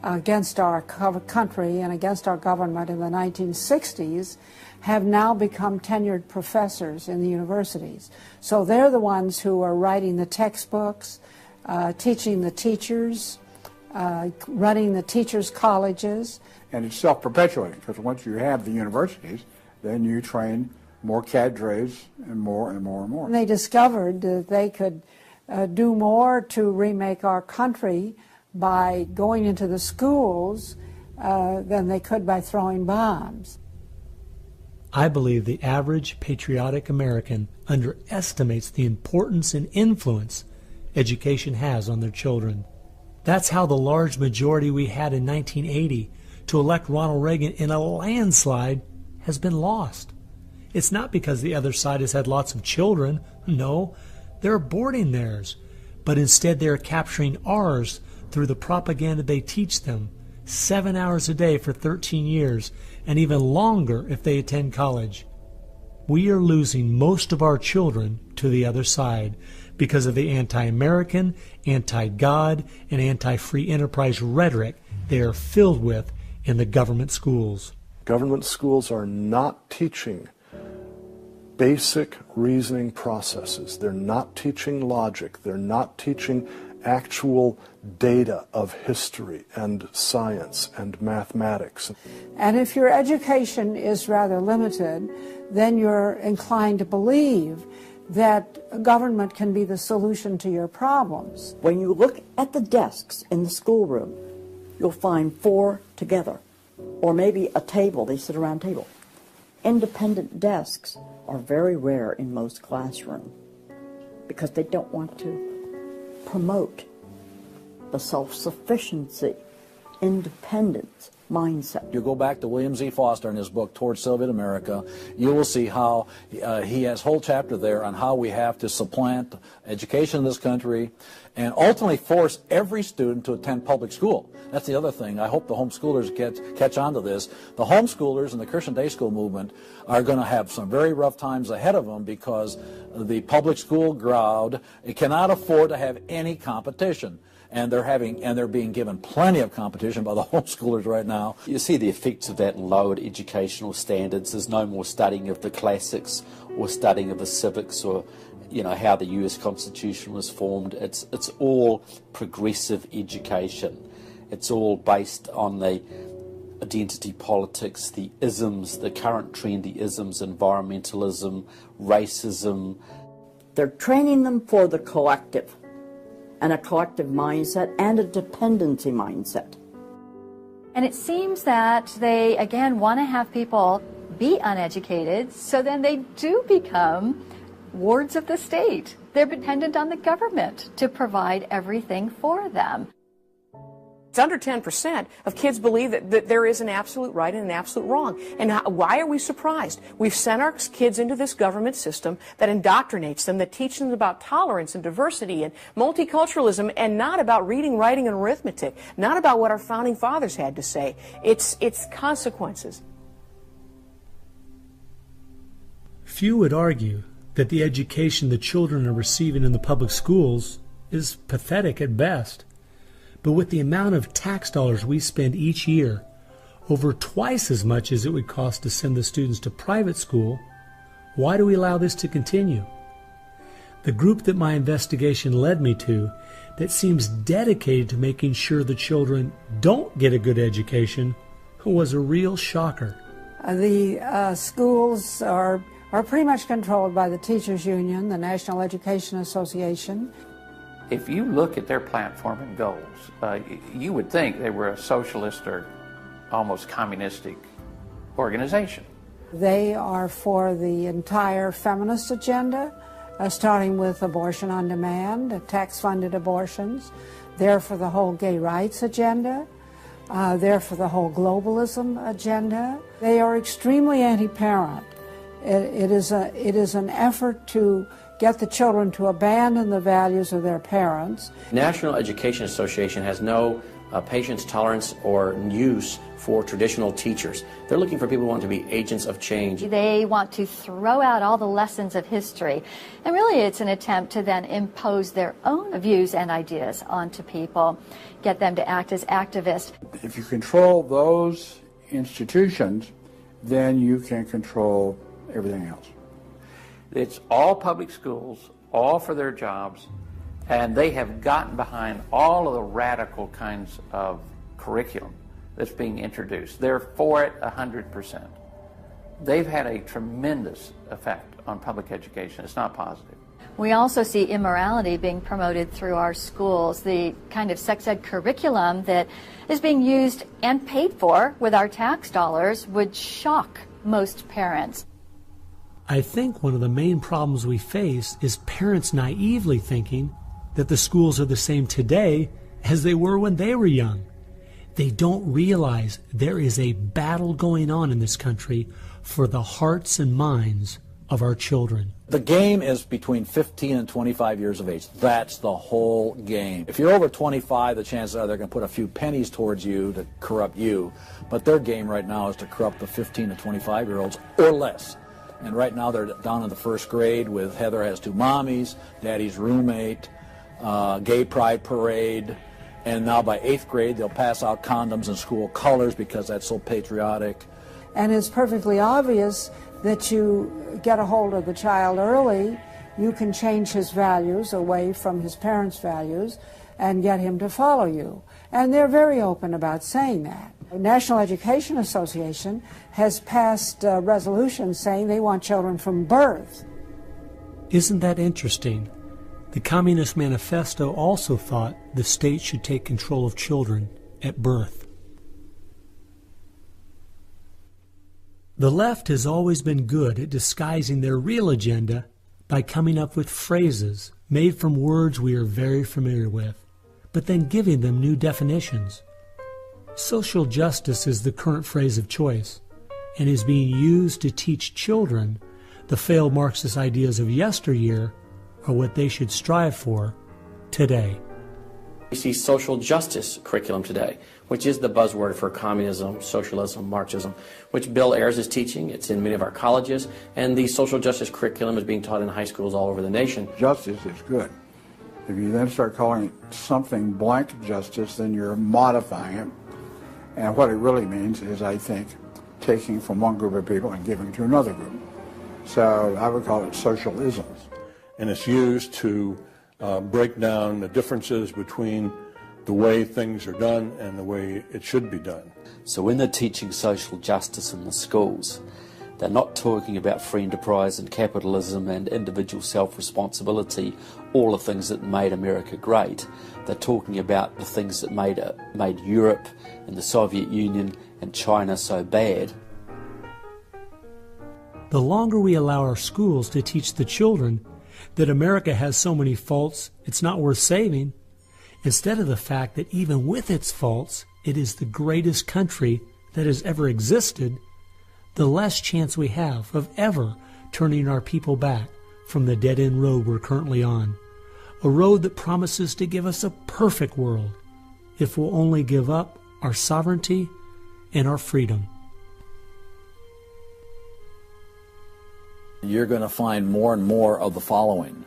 against our country and against our government in the 1960s have now become tenured professors in the universities. So they're the ones who are writing the textbooks, teaching the teachers, running the teachers' colleges. And it's self-perpetuating, because once you have the universities, then you train more cadres and more and more and more. And they discovered that they could do more to remake our country by going into the schools than they could by throwing bombs. I believe the average patriotic American underestimates the importance and influence education has on their children. That's how the large majority we had in 1980 to elect Ronald Reagan in a landslide has been lost. It's not because the other side has had lots of children. No, they're aborting theirs. But instead they're capturing ours through the propaganda they teach them, 7 hours a day for 13 years, and even longer if they attend college. We are losing most of our children to the other side because of the anti-American, anti-God, and anti-free enterprise rhetoric they are filled with in the government schools. Government schools are not teaching basic reasoning processes. They're not teaching logic. They're not teaching actual data of history and science and mathematics. And if your education is rather limited, then you're inclined to believe that government can be the solution to your problems. When you look at the desks in the schoolroom, you'll find 4 together, or maybe a table, they sit around a table. Independent desks are very rare in most classrooms because they don't want to promote the self-sufficiency, independence mindset. You go back to William Z. Foster in his book, Towards Soviet America, you will see how he has a whole chapter there on how we have to supplant education in this country and ultimately force every student to attend public school. That's the other thing. I hope the homeschoolers catch on to this. The homeschoolers and the Christian day school movement are going to have some very rough times ahead of them because the public school crowd cannot afford to have any competition. And they're being given plenty of competition by the homeschoolers right now. You see the effects of that in lowered educational standards. There's no more studying of the classics or studying of the civics, you know, how the US Constitution was formed. It's all progressive education. It's all based on the identity politics, the isms, the current trendy isms, environmentalism, racism. They're training them for the collective, and a collective mindset and a dependency mindset. And it seems that they, again, want to have people be uneducated, so then they do become wards of the state. They're dependent on the government to provide everything for them. It's under 10% of kids believe that there is an absolute right and an absolute wrong. And why are we surprised? We've sent our kids into this government system that indoctrinates them, that teaches them about tolerance and diversity and multiculturalism, and not about reading, writing, and arithmetic, not about what our founding fathers had to say. It's consequences. Few would argue that the education the children are receiving in the public schools is pathetic at best. But with the amount of tax dollars we spend each year, over twice as much as it would cost to send the students to private school, why do we allow this to continue? The group that my investigation led me to, that seems dedicated to making sure the children don't get a good education, was a real shocker. The schools are pretty much controlled by the Teachers Union, the National Education Association. If you look at their platform and goals, you would think they were a socialist or almost communistic organization. They are for the entire feminist agenda, starting with abortion on demand, tax-funded abortions. They're for the whole gay rights agenda. They're for the whole globalism agenda. They are extremely anti-parent. It is an effort to get the children to abandon the values of their parents. National Education Association has no patience, tolerance, or use for traditional teachers. They're looking for people who want to be agents of change. They want to throw out all the lessons of history. And really it's an attempt to then impose their own views and ideas onto people, get them to act as activists. If you control those institutions, then you can control everything else. It's all public schools, all for their jobs, and they have gotten behind all of the radical kinds of curriculum that's being introduced. They're for it 100%. They've had a tremendous effect on public education. It's not positive. We also see immorality being promoted through our schools. The kind of sex ed curriculum that is being used and paid for with our tax dollars would shock most parents. I think one of the main problems we face is parents naively thinking that the schools are the same today as they were when they were young. They don't realize there is a battle going on in this country for the hearts and minds of our children. The game is between 15 and 25 years of age. That's the whole game. If you're over 25, the chances are they're going to put a few pennies towards you to corrupt you. But their game right now is to corrupt the 15 to 25-year-olds or less. And right now they're down in the first grade with Heather Has Two Mommies, Daddy's Roommate, Gay Pride Parade, and now by 8th grade they'll pass out condoms in school colors because that's so patriotic. And it's perfectly obvious that you get a hold of the child early, you can change his values away from his parents' values and get him to follow you. And they're very open about saying that. The National Education Association has passed resolutions saying they want children from birth. Isn't that interesting? The Communist Manifesto also thought the state should take control of children at birth. The left has always been good at disguising their real agenda by coming up with phrases made from words we are very familiar with, but then giving them new definitions. Social justice is the current phrase of choice and is being used to teach children the failed Marxist ideas of yesteryear are what they should strive for today. We see social justice curriculum today, which is the buzzword for communism, socialism, Marxism, which Bill Ayers is teaching. It's in many of our colleges, and the social justice curriculum is being taught in high schools all over the nation. Justice is good. If you then start calling it something blank justice, then you're modifying it. And what it really means is, I think, taking from one group of people and giving to another group. So I would call it socialisms. and it's used to break down the differences between the way things are done and the way it should be done. So when they're teaching social justice in the schools, they're not talking about free enterprise and capitalism and individual self-responsibility, all the things that made America great. They're talking about the things that made Europe and the Soviet Union and China so bad. The longer we allow our schools to teach the children that America has so many faults it's not worth saving, instead of the fact that even with its faults, it is the greatest country that has ever existed, the less chance we have of ever turning our people back from the dead-end road we're currently on, a road that promises to give us a perfect world if we'll only give up our sovereignty and our freedom. You're going to find more and more of the following.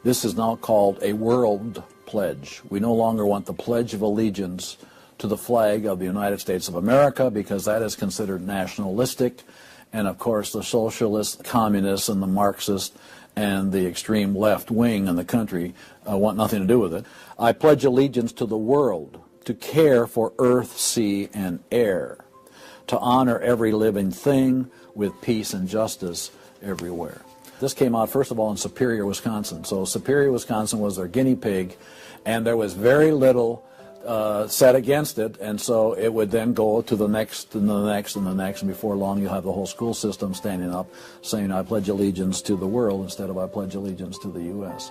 This is now called a world pledge. We no longer want the Pledge of Allegiance to the flag of the United States of America, because that is considered nationalistic, and of course the socialists, communists, and the Marxists and the extreme left wing in the country want nothing to do with it. I pledge allegiance to the world, to care for earth, sea, and air, to honor every living thing with peace and justice everywhere. This came out, first of all, in Superior, Wisconsin. So Superior, Wisconsin was their guinea pig, and there was very little said against it, and so it would then go to the next and the next and the next, and before long you'll have the whole school system standing up saying, I pledge allegiance to the world instead of I pledge allegiance to the U.S.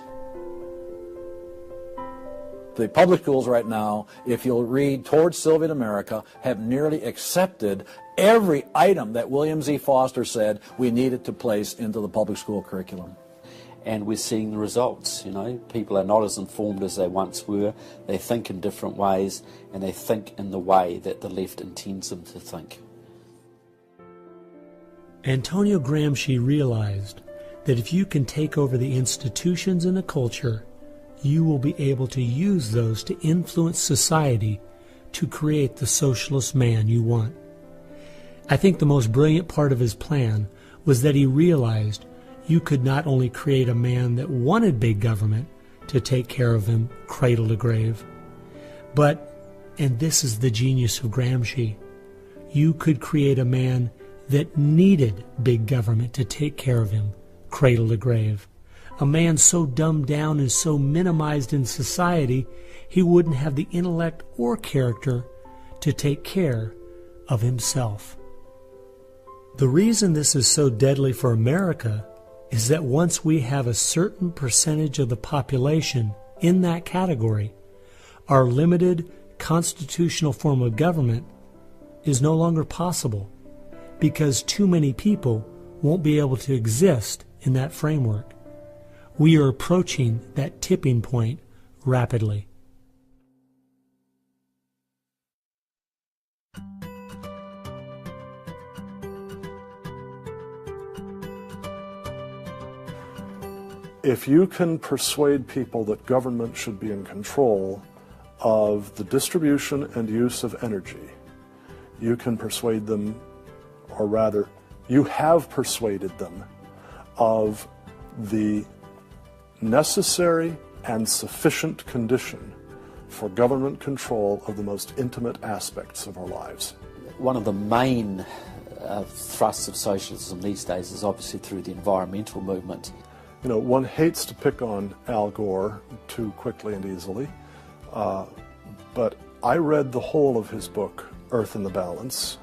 The public schools right now, if you'll read Towards Soviet America, have nearly accepted every item that William Z. Foster said we needed to place into the public school curriculum. And we're seeing the results. You know, people are not as informed as they once were. They think in different ways, and they think in the way that the left intends them to think. Antonio Gramsci realized that if you can take over the institutions in a culture, you will be able to use those to influence society to create the socialist man you want. I think the most brilliant part of his plan was that he realized you could not only create a man that wanted big government to take care of him cradle to grave, but, and this is the genius of Gramsci, you could create a man that needed big government to take care of him cradle to grave. A man so dumbed down and so minimized in society, he wouldn't have the intellect or character to take care of himself. The reason this is so deadly for America is that once we have a certain percentage of the population in that category, our limited constitutional form of government is no longer possible, because too many people won't be able to exist in that framework. We are approaching that tipping point rapidly. If you can persuade people that government should be in control of the distribution and use of energy, you can persuade them, or rather, you have persuaded them of the necessary and sufficient condition for government control of the most intimate aspects of our lives. One of the main thrusts of socialism these days is obviously through the environmental movement. You know, one hates to pick on Al Gore too quickly and easily, but I read the whole of his book, Earth in the Balance,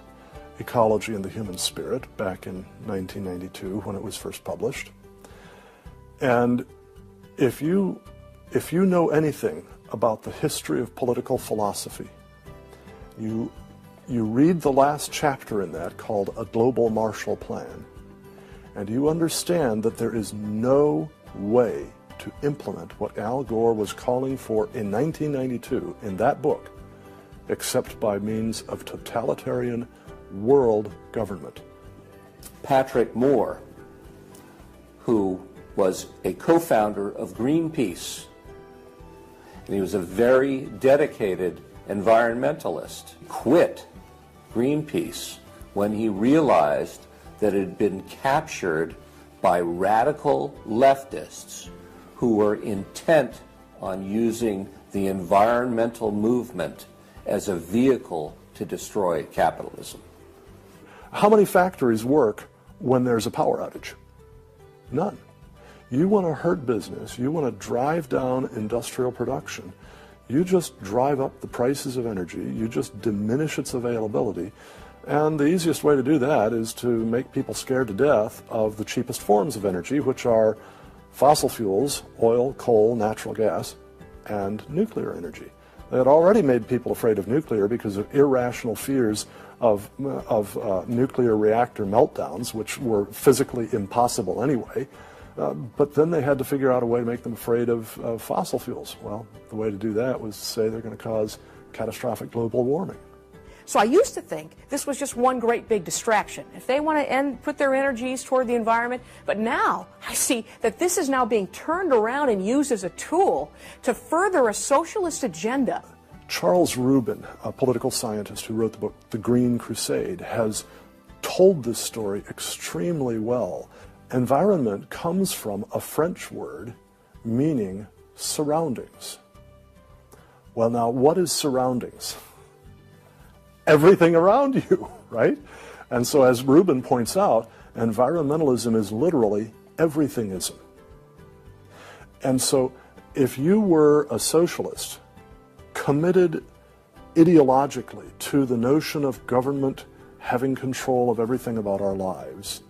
Ecology and the Human Spirit, back in 1992 when it was first published. And if you know anything about the history of political philosophy, you read the last chapter in that called A Global Marshall Plan, and you understand that there is no way to implement what Al Gore was calling for in 1992 in that book except by means of totalitarian world government. Patrick Moore, who was a co-founder of Greenpeace, and he was a very dedicated environmentalist, quit Greenpeace when he realized that it had been captured by radical leftists who were intent on using the environmental movement as a vehicle to destroy capitalism. How many factories work when there's a power outage? None. You want to hurt business, you want to drive down industrial production, you just drive up the prices of energy, you just diminish its availability, and the easiest way to do that is to make people scared to death of the cheapest forms of energy, which are fossil fuels, oil, coal, natural gas, and nuclear energy. They had already made people afraid of nuclear because of irrational fears of nuclear reactor meltdowns, which were physically impossible anyway. But then they had to figure out a way to make them afraid of fossil fuels. Well, the way to do that was to say they're going to cause catastrophic global warming. So I used to think this was just one great big distraction. If they want to put their energies toward the environment, but now I see that this is now being turned around and used as a tool to further a socialist agenda. Charles Rubin, a political scientist who wrote the book The Green Crusade, has told this story extremely well. Environment comes from a French word meaning surroundings. Well, now, what is surroundings? Everything around you, right? And so, as Rubin points out, environmentalism is literally everythingism. And so, if you were a socialist committed ideologically to the notion of government having control of everything about our lives,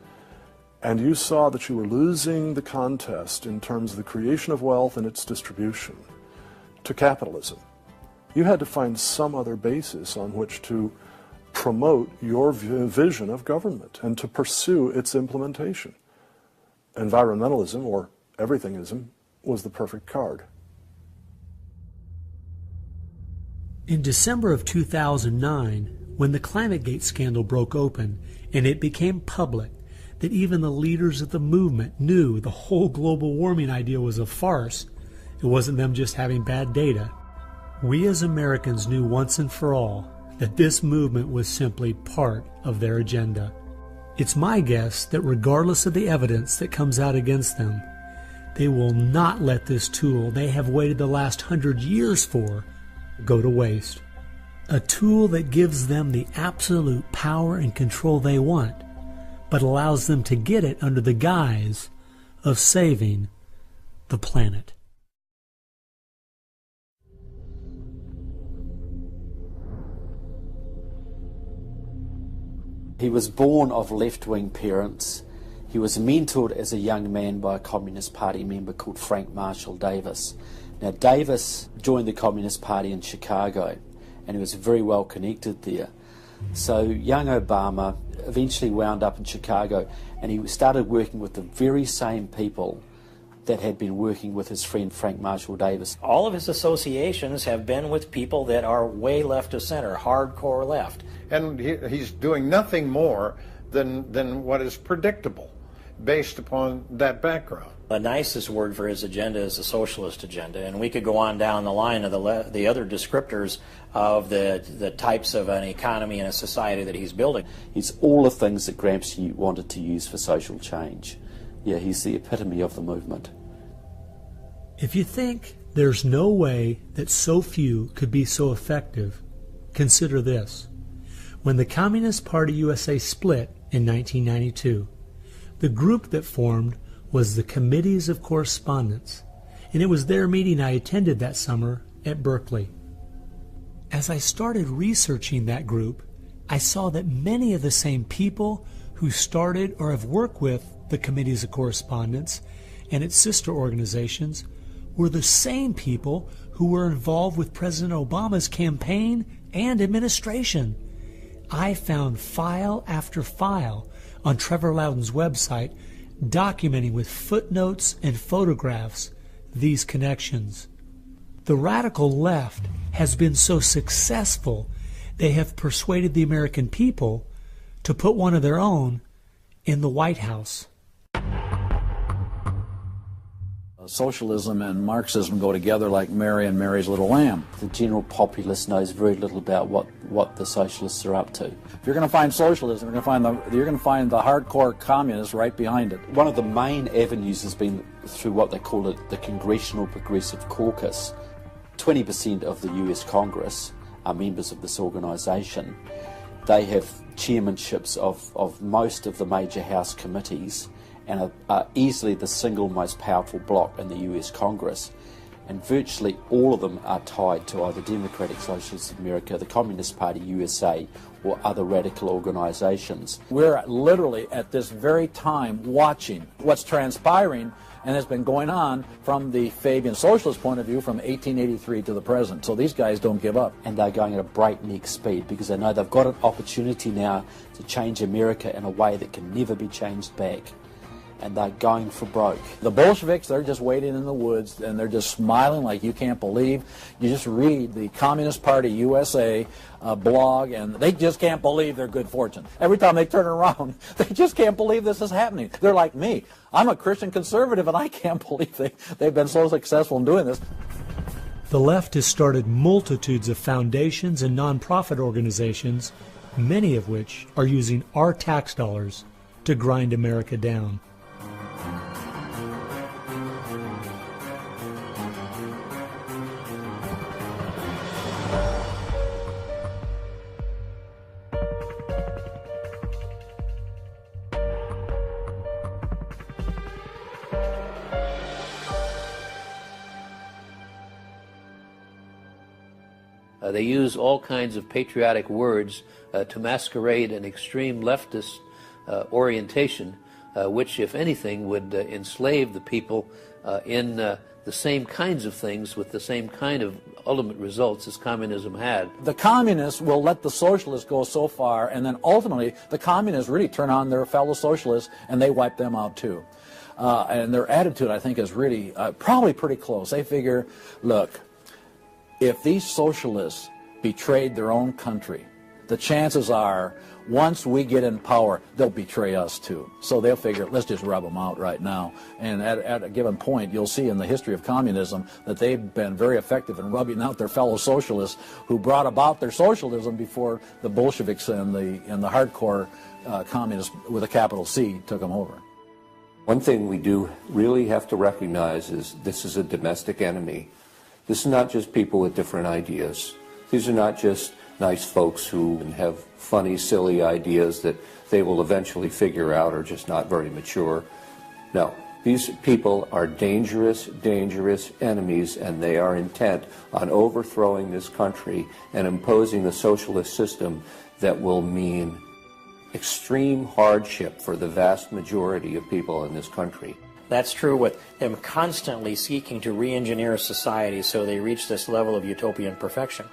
and you saw that you were losing the contest in terms of the creation of wealth and its distribution to capitalism, you had to find some other basis on which to promote your vision of government and to pursue its implementation. Environmentalism, or everythingism, was the perfect card. In December of 2009, when the ClimateGate scandal broke open and it became public that even the leaders of the movement knew the whole global warming idea was a farce, it wasn't them just having bad data, we as Americans knew once and for all that this movement was simply part of their agenda. It's my guess that regardless of the evidence that comes out against them, they will not let this tool they have waited the last 100 years for go to waste. A tool that gives them the absolute power and control they want, but allows them to get it under the guise of saving the planet. He was born of left-wing parents. He was mentored as a young man by a Communist Party member called Frank Marshall Davis. Now, Davis joined the Communist Party in Chicago, and he was very well connected there. So young Obama eventually wound up in Chicago, and he started working with the very same people that had been working with his friend Frank Marshall Davis. All of his associations have been with people that are way left of center, hardcore left. And he's doing nothing more than what is predictable based upon that background. The nicest word for his agenda is the socialist agenda, and we could go on down the line of the other descriptors of the types of an economy and a society that he's building. It's all the things that Gramsci wanted to use for social change. Yeah, he's the epitome of the movement. If you think there's no way that so few could be so effective, consider this. When the Communist Party USA split in 1992, the group that formed was the Committees of Correspondence, and it was their meeting I attended that summer at Berkeley. As I started researching that group, I saw that many of the same people who started or have worked with the Committees of Correspondence and its sister organizations were the same people who were involved with President Obama's campaign and administration. I found file after file on Trevor Loudon's website documenting with footnotes and photographs these connections. The radical left has been so successful they have persuaded the American people to put one of their own in the White House. Socialism and Marxism go together like Mary and Mary's little lamb. The general populace knows very little about what the socialists are up to. If you're going to find socialism, you're going to find the hardcore communists right behind it. One of the main avenues has been through what they call the Congressional Progressive Caucus. 20% of the US Congress are members of this organisation. They have chairmanships of most of the major House committees and are easily the single most powerful bloc in the US Congress. And virtually all of them are tied to either Democratic Socialists of America, the Communist Party USA, or other radical organisations. We're literally at this very time watching what's transpiring and has been going on from the Fabian socialist point of view from 1883 to the present. So these guys don't give up. And they're going at a breakneck speed because they know they've got an opportunity now to change America in a way that can never be changed back. And they're going for broke. The Bolsheviks, they're just waiting in the woods and they're just smiling like you can't believe. You just read the Communist Party USA blog and they just can't believe their good fortune. Every time they turn around, they just can't believe this is happening. They're like me. I'm a Christian conservative and I can't believe they've been so successful in doing this. The left has started multitudes of foundations and nonprofit organizations, many of which are using our tax dollars to grind America down. They use all kinds of patriotic words to masquerade an extreme leftist orientation, which, if anything, would enslave the people in the same kinds of things with the same kind of ultimate results as communism had. The communists will let the socialists go so far, and then ultimately the communists really turn on their fellow socialists and they wipe them out too. And their attitude, I think, is really probably pretty close. They figure, look, if these socialists betrayed their own country, the chances are, once we get in power, they'll betray us too. So they'll figure, let's just rub them out right now. And at a given point, you'll see in the history of communism that they've been very effective in rubbing out their fellow socialists who brought about their socialism before the Bolsheviks and the hardcore communists with a capital C took them over. One thing we do really have to recognize is this is a domestic enemy. This is not just people with different ideas. These are not just nice folks who have funny, silly ideas that they will eventually figure out are just not very mature. No, these people are dangerous, dangerous enemies, and they are intent on overthrowing this country and imposing the socialist system that will mean extreme hardship for the vast majority of people in this country. That's true with them constantly seeking to re-engineer society so they reach this level of utopian perfection.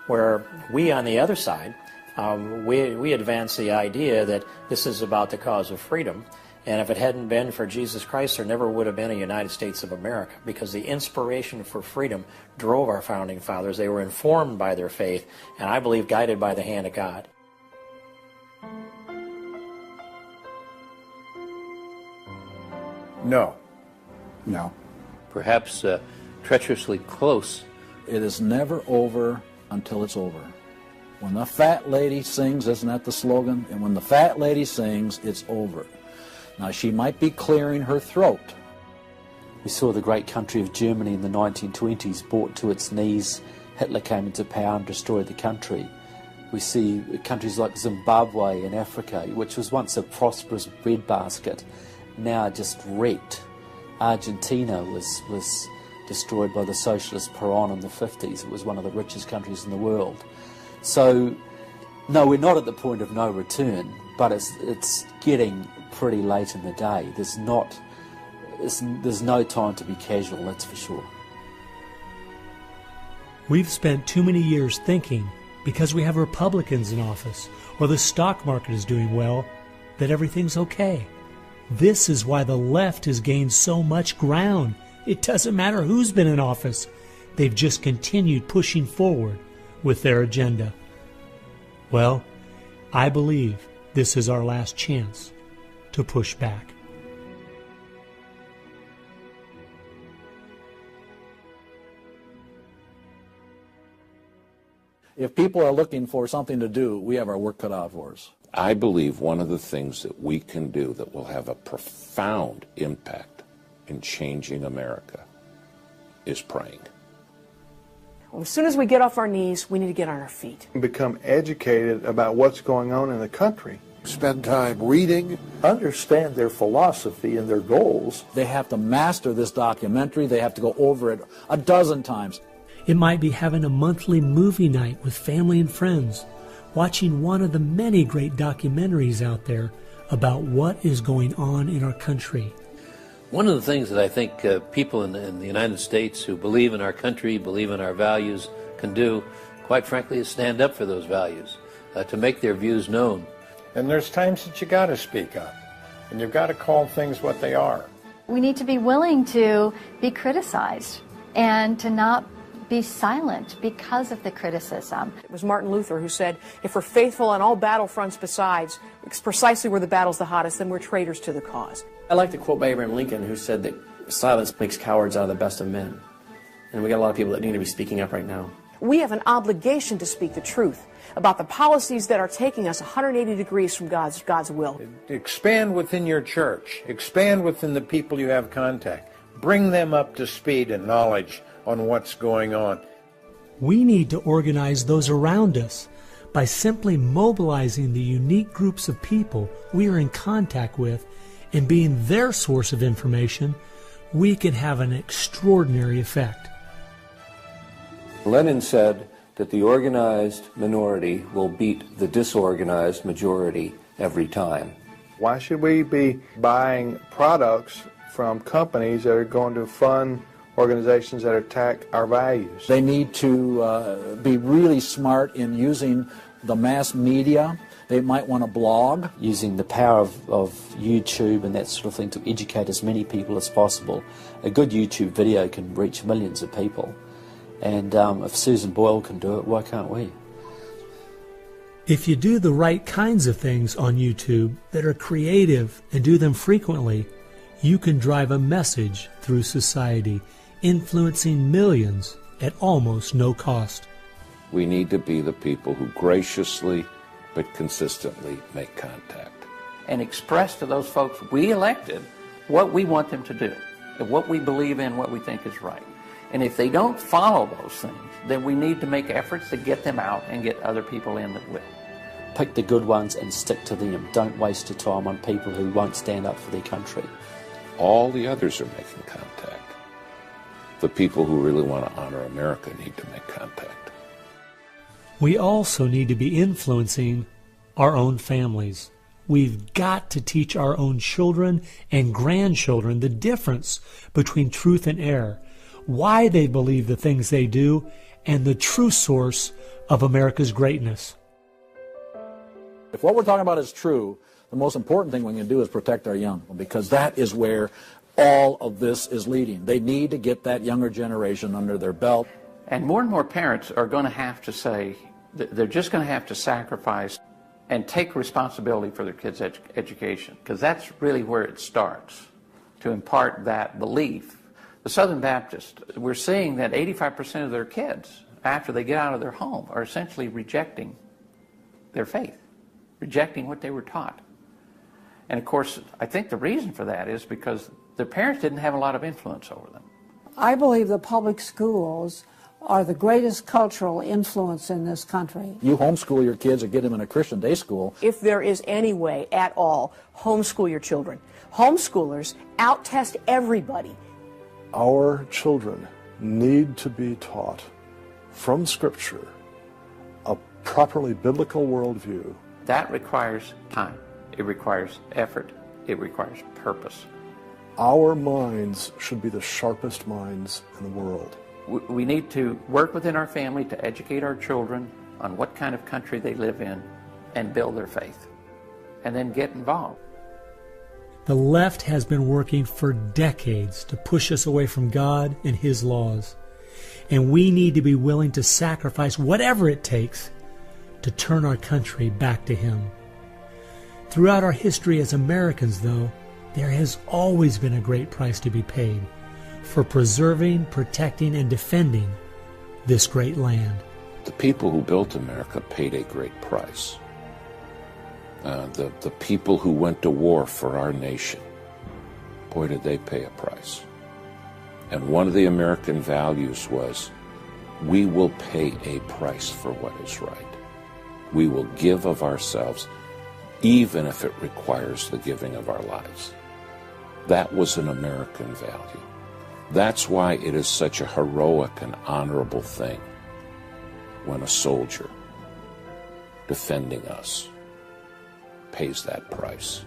Where we, on the other side, we advance the idea that this is about the cause of freedom, and if it hadn't been for Jesus Christ, there never would have been a United States of America, because the inspiration for freedom drove our founding fathers. They were informed by their faith, and I believe guided by the hand of God. No. No. Perhaps treacherously close. It is never over until it's over. When the fat lady sings, isn't that the slogan? And when the fat lady sings, it's over. Now, she might be clearing her throat. We saw the great country of Germany in the 1920s brought to its knees. Hitler came into power and destroyed the country. We see countries like Zimbabwe in Africa, which was once a prosperous breadbasket, now just wrecked. Argentina was destroyed by the socialist Peron in the 50s. It was one of the richest countries in the world. So, no, we're not at the point of no return, but it's getting pretty late in the day. There's no time to be casual, that's for sure. We've spent too many years thinking, because we have Republicans in office, or the stock market is doing well, that everything's okay. This is why the left has gained so much ground. It doesn't matter who's been in office. They've just continued pushing forward with their agenda. Well, I believe this is our last chance to push back. If people are looking for something to do, we have our work cut out for us. I believe one of the things that we can do that will have a profound impact in changing America is praying. Well, as soon as we get off our knees, we need to get on our feet. Become educated about what's going on in the country. Spend time reading, understand their philosophy and their goals. They have to master this documentary. They have to go over it a dozen times. It might be having a monthly movie night with family and friends, watching one of the many great documentaries out there about what is going on in our country. One of the things that I think people in the United States who believe in our country, believe in our values, can do, quite frankly, is stand up for those values, to make their views known. And there's times that you got to speak up, and you've got to call things what they are. We need to be willing to be criticized and to not be silent because of the criticism. It was Martin Luther who said, if we're faithful on all battlefronts besides, it's precisely where the battle's the hottest, then we're traitors to the cause. I like the quote by Abraham Lincoln, who said that silence makes cowards out of the best of men. And we got a lot of people that need to be speaking up right now. We have an obligation to speak the truth about the policies that are taking us 180 degrees from God's will. Expand within your church. Expand within the people you have contact. Bring them up to speed and knowledge on what's going on. We need to organize those around us by simply mobilizing the unique groups of people we are in contact with and being their source of information. We can have an extraordinary effect. Lenin said that the organized minority will beat the disorganized majority every time. Why should we be buying products from companies that are going to fund organizations that attack our values? They need to be really smart in using the mass media. They might want to blog. Using the power of YouTube and that sort of thing to educate as many people as possible. A good YouTube video can reach millions of people. And if Susan Boyle can do it, why can't we? If you do the right kinds of things on YouTube that are creative and do them frequently, you can drive a message through society, influencing millions at almost no cost. We need to be the people who graciously but consistently make contact. And express to those folks we elected what we want them to do, and what we believe in, what we think is right. And if they don't follow those things, then we need to make efforts to get them out and get other people in that will. Pick the good ones and stick to them. Don't waste your time on people who won't stand up for their country. All the others are making contact. The people who really want to honor America need to make contact. We also need to be influencing our own families. We've got to teach our own children and grandchildren the difference between truth and error, why they believe the things they do, and the true source of America's greatness. If what we're talking about is true, the most important thing we can do is protect our young, because that is where all of this is leading. They need to get that younger generation under their belt. And more parents are going to have to say, they're just going to have to sacrifice and take responsibility for their kids' education, because that's really where it starts, to impart that belief. The Southern Baptists, we're seeing that 85% of their kids, after they get out of their home, are essentially rejecting their faith, rejecting what they were taught. And of course, I think the reason for that is because their parents didn't have a lot of influence over them. I believe the public schools are the greatest cultural influence in this country. You homeschool your kids or get them in a Christian day school. If there is any way at all, homeschool your children. Homeschoolers out-test everybody. Our children need to be taught from Scripture a properly biblical worldview. That requires time. It requires effort. It requires purpose. Our minds should be the sharpest minds in the world. We need to work within our family to educate our children on what kind of country they live in and build their faith, and then get involved. The left has been working for decades to push us away from God and His laws, and we need to be willing to sacrifice whatever it takes to turn our country back to Him. Throughout our history as Americans, though, there has always been a great price to be paid for preserving, protecting, and defending this great land. the people who built America paid a great price. The people who went to war for our nation, boy, did they pay a price. And one of the American values was, we will pay a price for what is right. We will give of ourselves, even if it requires the giving of our lives. That was an American value. That's why it is such a heroic and honorable thing when a soldier defending us pays that price.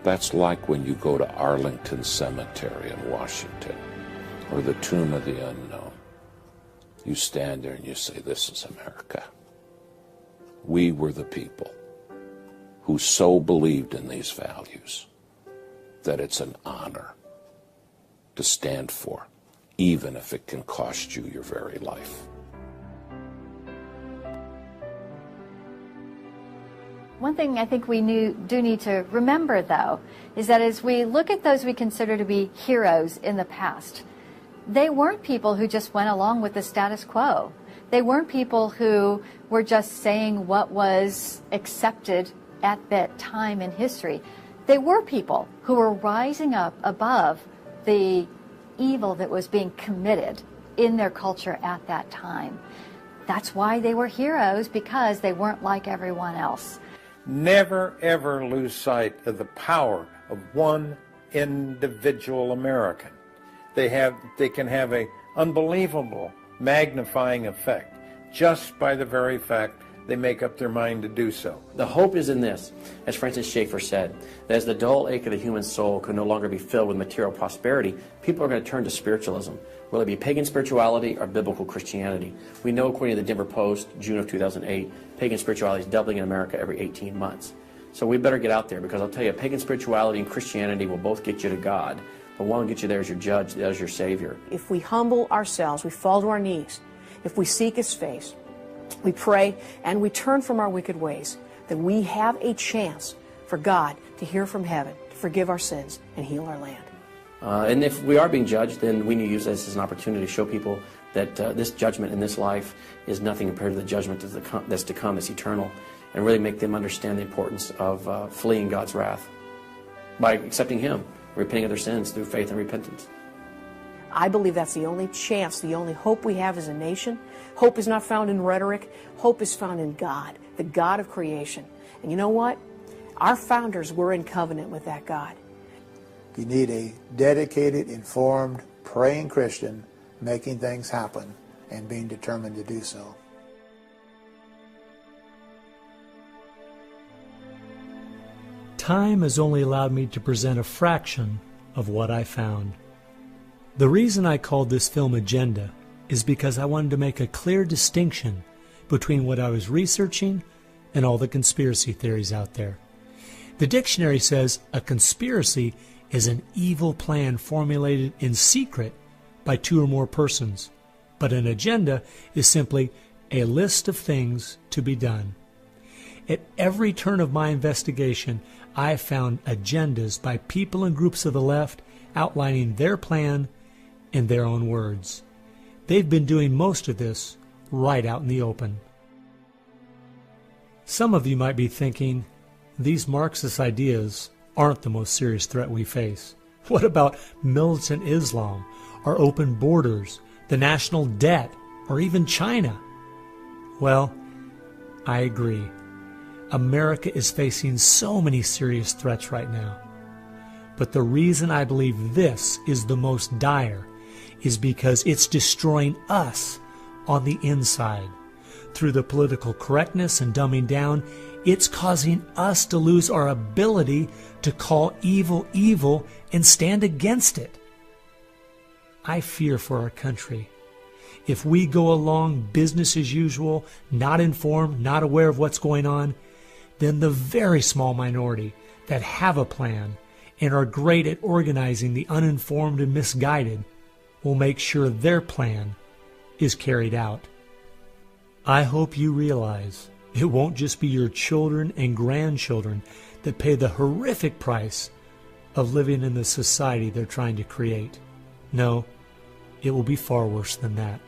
That's like when you go to Arlington Cemetery in Washington, or the Tomb of the Unknown. You stand there and you say, this is America. We were the people who so believed in these values that it's an honor to stand for, even if it can cost you your very life. One thing I think we do need to remember, though, is that as we look at those we consider to be heroes in the past, they weren't people who just went along with the status quo. They weren't people who were just saying what was accepted at that time in history. They were people who were rising up above the evil that was being committed in their culture at that time. That's why they were heroes, because they weren't like everyone else. Never, ever lose sight of the power of one individual American. They can have an unbelievable magnifying effect just by the very fact they make up their mind to do so. The hope is in this, as Francis Schaeffer said, that as the dull ache of the human soul can no longer be filled with material prosperity, people are going to turn to spiritualism, whether it be pagan spirituality or biblical Christianity. We know, according to the Denver Post, June of 2008, pagan spirituality is doubling in America every 18 months. So we better get out there, because I'll tell you, pagan spirituality and Christianity will both get you to God, but one will get you there as your judge, as your Savior. If we humble ourselves, we fall to our knees, if we seek His face, we pray, and we turn from our wicked ways, then we have a chance for God to hear from heaven, to forgive our sins, and heal our land. And if we are being judged, then we need to use this as an opportunity to show people that this judgment in this life is nothing compared to the judgment that's to come, that's eternal, and really make them understand the importance of fleeing God's wrath by accepting Him, repenting of their sins through faith and repentance. I believe that's the only chance, the only hope we have as a nation. Hope is not found in rhetoric. Hope is found in God, the God of creation. And you know what? Our founders were in covenant with that God. You need a dedicated, informed, praying Christian making things happen and being determined to do so. Time has only allowed me to present a fraction of what I found. The reason I called this film Agenda is because I wanted to make a clear distinction between what I was researching and all the conspiracy theories out there. The dictionary says a conspiracy is an evil plan formulated in secret by two or more persons, but an agenda is simply a list of things to be done. At every turn of my investigation, I found agendas by people and groups of the left outlining their plan in their own words. They've been doing most of this right out in the open. Some of you might be thinking, these Marxist ideas aren't the most serious threat we face. What about militant Islam, our open borders, the national debt, or even China? Well, I agree. America is facing so many serious threats right now. But the reason I believe this is the most dire is because it's destroying us on the inside. Through the political correctness and dumbing down, it's causing us to lose our ability to call evil evil and stand against it. I fear for our country. If we go along business as usual, not informed, not aware of what's going on, then the very small minority that have a plan and are great at organizing the uninformed and misguided will make sure their plan is carried out. I hope you realize it won't just be your children and grandchildren that pay the horrific price of living in the society they're trying to create. No, it will be far worse than that.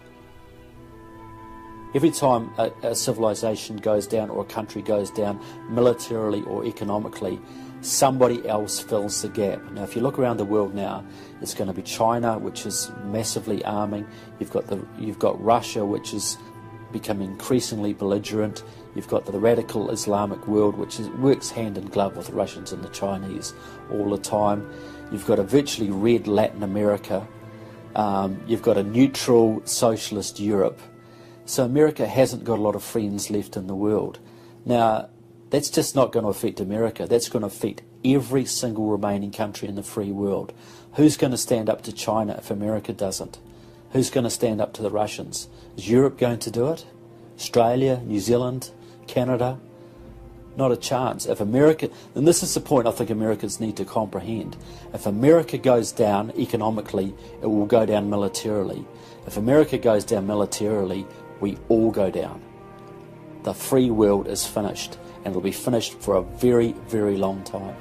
Every time a civilization goes down or a country goes down militarily or economically, somebody else fills the gap. Now, if you look around the world now, it's going to be China, which is massively arming. You've got Russia, which is becoming increasingly belligerent. You've got the radical Islamic world, which works hand in glove with the Russians and the Chinese all the time. You've got a virtually red Latin America. You've got a neutral socialist Europe. So America hasn't got a lot of friends left in the world. Now, that's just not going to affect America. That's going to affect every single remaining country in the free world. Who's going to stand up to China if America doesn't? Who's going to stand up to the Russians? Is Europe going to do it? Australia, New Zealand, Canada? Not a chance. If America, and this is the point I think Americans need to comprehend, if America goes down economically, it will go down militarily. If America goes down militarily, we all go down. The free world is finished, and it will be finished for a very, very long time.